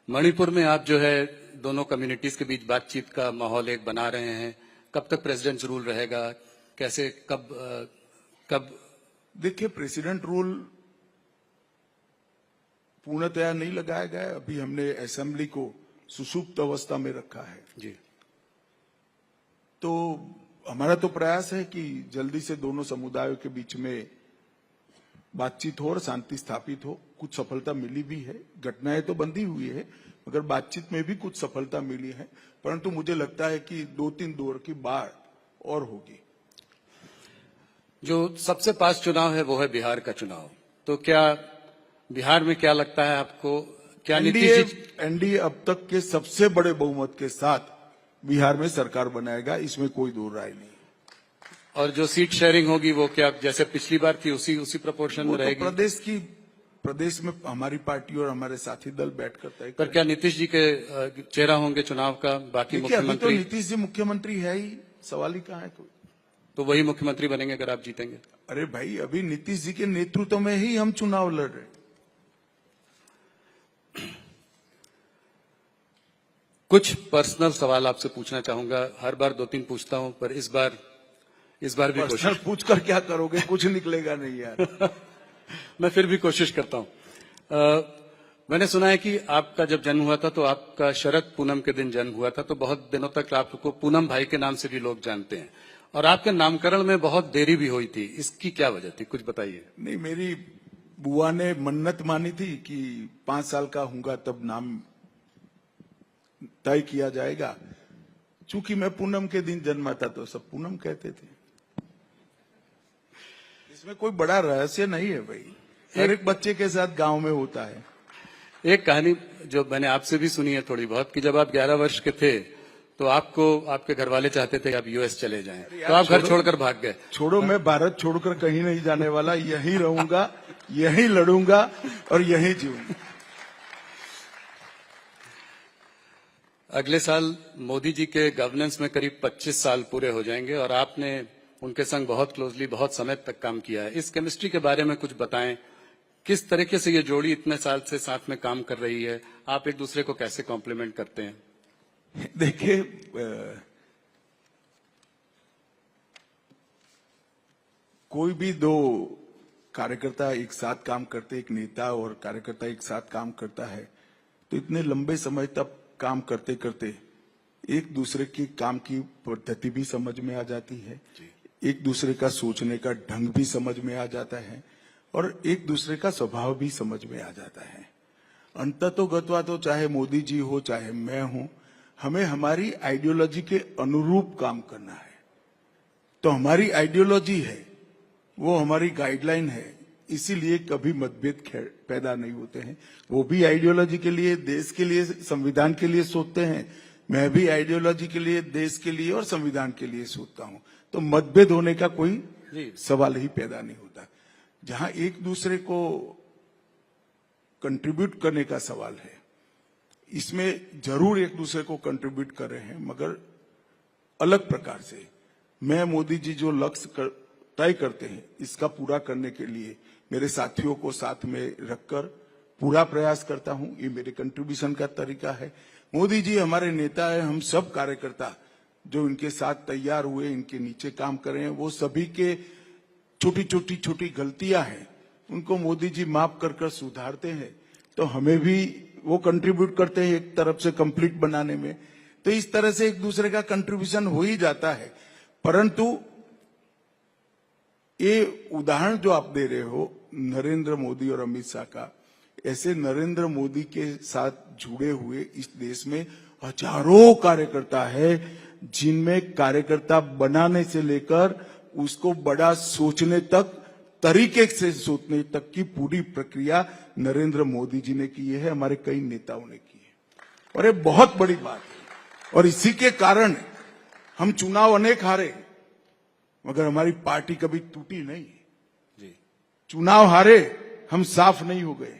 Speaker 1: मणिपुर में आप जो है दोनों कम्युनिटीज के बीच बातचीत का माहौल एक बना रहे हैं, कब तक प्रेसिडेंट रूल रहेगा? कैसे, कब?
Speaker 2: देखिए, प्रेसिडेंट रूल पूर्णतया नहीं लगाया गया। अभी हमने असेंबली को सुषुप्त अवस्था में रखा है
Speaker 1: जी।
Speaker 2: तो हमारा तो प्रयास है कि जल्दी से दोनों समुदायों के बीच में बातचीत हो और शांति स्थापित हो। कुछ सफलता मिली भी है, घटनाएं तो बंदी हुई है मगर बातचीत में भी कुछ सफलता मिली है। परंतु मुझे लगता है कि 2-3 दौर की बाढ़ और होगी।
Speaker 1: जो सबसे पास चुनाव है वो है बिहार का चुनाव। तो क्या बिहार में क्या लगता है आपको, क्या
Speaker 2: एनडीए अब तक के सबसे बड़े बहुमत के साथ बिहार में सरकार बनाएगा, इसमें कोई दो राय नहीं।
Speaker 1: और जो सीट शेयरिंग होगी वो क्या जैसे पिछली बार थी उसी प्रोपोर्शन में रहेगी?
Speaker 2: प्रदेश में हमारी पार्टी और हमारे साथी दल बैठकर तय
Speaker 1: पर क्या नीतीश जी के चेहरा होंगे चुनाव का? बाकी मुख्यमंत्री
Speaker 2: तो नीतीश जी मुख्यमंत्री है ही, सवाल ही कहाँ है कोई।
Speaker 1: तो वही मुख्यमंत्री बनेंगे अगर आप जीतेंगे?
Speaker 2: अरे भाई, अभी नीतीश जी के नेतृत्व में ही हम चुनाव लड़ रहे।
Speaker 1: कुछ पर्सनल सवाल आपसे पूछना चाहूंगा। हर बार 2-3 पूछता हूं, पर इस बार भी कोशिश।
Speaker 2: पूछकर क्या करोगे? कुछ निकलेगा नहीं यार।
Speaker 1: मैं फिर भी कोशिश करता हूं। मैंने सुना है कि आपका जब जन्म हुआ था तो आपका शरद पूनम के दिन जन्म हुआ था, तो बहुत दिनों तक आपको पूनम भाई के नाम से भी लोग जानते हैं और आपके नामकरण में बहुत देरी भी हुई थी। इसकी क्या वजह थी, कुछ बताइए।
Speaker 2: नहीं, मेरी बुआ ने मन्नत मानी थी कि 5 साल का होऊंगा तब नाम तय किया जाएगा। चूंकि मैं पूनम के दिन जन्मा था तो सब पूनम कहते थे। इसमें कोई बड़ा रहस्य नहीं है भाई, हर एक बच्चे के साथ गांव में होता है।
Speaker 1: एक कहानी जो मैंने आपसे भी सुनी है थोड़ी बहुत, कि जब आप 11 वर्ष के थे तो आपको आपके घर वाले चाहते थे कि आप यूएस चले जाएं, तो आप घर छोड़कर भाग गए।
Speaker 2: छोड़ो, मैं भारत छोड़कर कहीं नहीं जाने वाला, यहीं रहूंगा, यहीं लड़ूंगा और यहीं जीऊंगा।
Speaker 1: अगले साल मोदी जी के गवर्नेंस में करीब 25 साल पूरे हो जाएंगे और आपने उनके संग बहुत क्लोजली बहुत समय तक काम किया है। इस केमिस्ट्री के बारे में कुछ बताएं, किस तरीके से ये जोड़ी इतने साल से साथ में काम कर रही है? आप एक दूसरे को कैसे कॉम्प्लीमेंट करते हैं?
Speaker 2: देखिए, कोई भी दो कार्यकर्ता एक साथ काम करते, एक नेता और कार्यकर्ता एक साथ काम करता है, तो इतने लंबे समय तक काम करते करते एक दूसरे की काम की पद्धति भी समझ में आ जाती है, एक दूसरे का सोचने का ढंग भी समझ में आ जाता है और एक दूसरे का स्वभाव भी समझ में आ जाता है। अंततोगत्वा तो चाहे मोदी जी हो चाहे मैं हूं, हमें हमारी आइडियोलॉजी के अनुरूप काम करना है। तो हमारी आइडियोलॉजी है, वो हमारी गाइडलाइन है, इसीलिए कभी मतभेद पैदा नहीं होते हैं। वो भी आइडियोलॉजी के लिए, देश के लिए, संविधान के लिए सोचते हैं, मैं भी आइडियोलॉजी के लिए, देश के लिए और संविधान के लिए सोचता हूं। तो मतभेद होने का कोई सवाल ही पैदा नहीं होता। जहां एक दूसरे को कंट्रीब्यूट करने का सवाल है, इसमें जरूर एक दूसरे को कंट्रीब्यूट कर रहे हैं, मगर अलग प्रकार से। मैं मोदी जी जो लक्ष्य तय करते हैं, इसका पूरा करने के लिए मेरे साथियों को साथ में रखकर पूरा प्रयास करता हूं। ये मेरे कंट्रीब्यूशन का तरीका है। मोदी जी हमारे नेता है, हम सब कार्यकर्ता जो इनके साथ तैयार हुए, इनके नीचे काम कर रहे हैं, वो सभी के छोटी गलतियां हैं, उनको मोदी जी माफ कर सुधारते हैं। तो हमें भी वो कंट्रीब्यूट करते हैं एक तरफ से कंप्लीट बनाने में। तो इस तरह से एक दूसरे का कंट्रीब्यूशन हो ही जाता है। परंतु ये उदाहरण जो आप दे रहे हो नरेंद्र मोदी और अमित शाह का, ऐसे नरेंद्र मोदी के साथ जुड़े हुए इस देश में हजारों कार्यकर्ता है, जिनमें कार्यकर्ता बनाने से लेकर उसको बड़ा सोचने तक, तरीके से सोचने तक की पूरी प्रक्रिया नरेंद्र मोदी जी ने की है, हमारे कई नेताओं ने की है। और ये बहुत बड़ी बात है। और इसी के कारण हम चुनाव अनेक हारे, मगर हमारी पार्टी कभी टूटी नहीं जी। चुनाव हारे, हम साफ नहीं हो गए।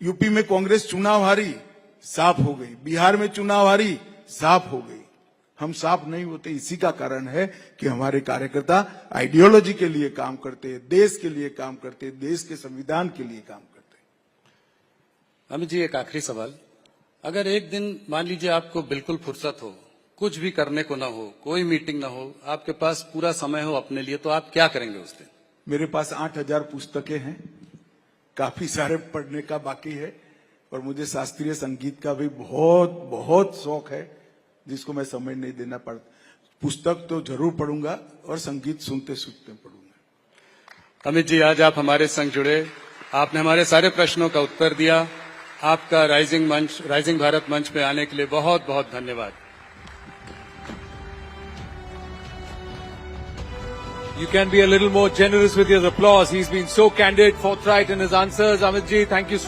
Speaker 2: यूपी में कांग्रेस चुनाव हारी, साफ हो गई। बिहार में चुनाव हारी, साफ हो गई। हम साफ नहीं होते, इसी का कारण है कि हमारे कार्यकर्ता आइडियोलॉजी के लिए काम करते हैं, देश के लिए काम करते हैं, देश के संविधान के लिए काम करते हैं।
Speaker 1: अमित जी, एक आखिरी सवाल। अगर एक दिन मान लीजिए आपको बिल्कुल फुर्सत हो, कुछ भी करने को ना हो, कोई मीटिंग ना हो, आपके पास पूरा समय हो अपने लिए, तो आप क्या करेंगे उस दिन?
Speaker 2: मेरे पास 8000 पुस्तकें हैं, काफी सारे पढ़ने का बाकी है, और मुझे शास्त्रीय संगीत का भी बहुत शौक है, जिसको मैं समय नहीं देना पड़ता। पुस्तक तो जरूर पढ़ूंगा और संगीत सुनते सुनते पढ़ूंगा।
Speaker 1: अमित जी, आज आप हमारे संग जुड़े, आपने हमारे सारे प्रश्नों का उत्तर दिया। आपका राइजिंग भारत मंच पे आने के लिए बहुत बहुत धन्यवाद।
Speaker 3: You can be a little more generous with your applause. He's been so candid, forthright in his answers. Amit ji, thank you so much.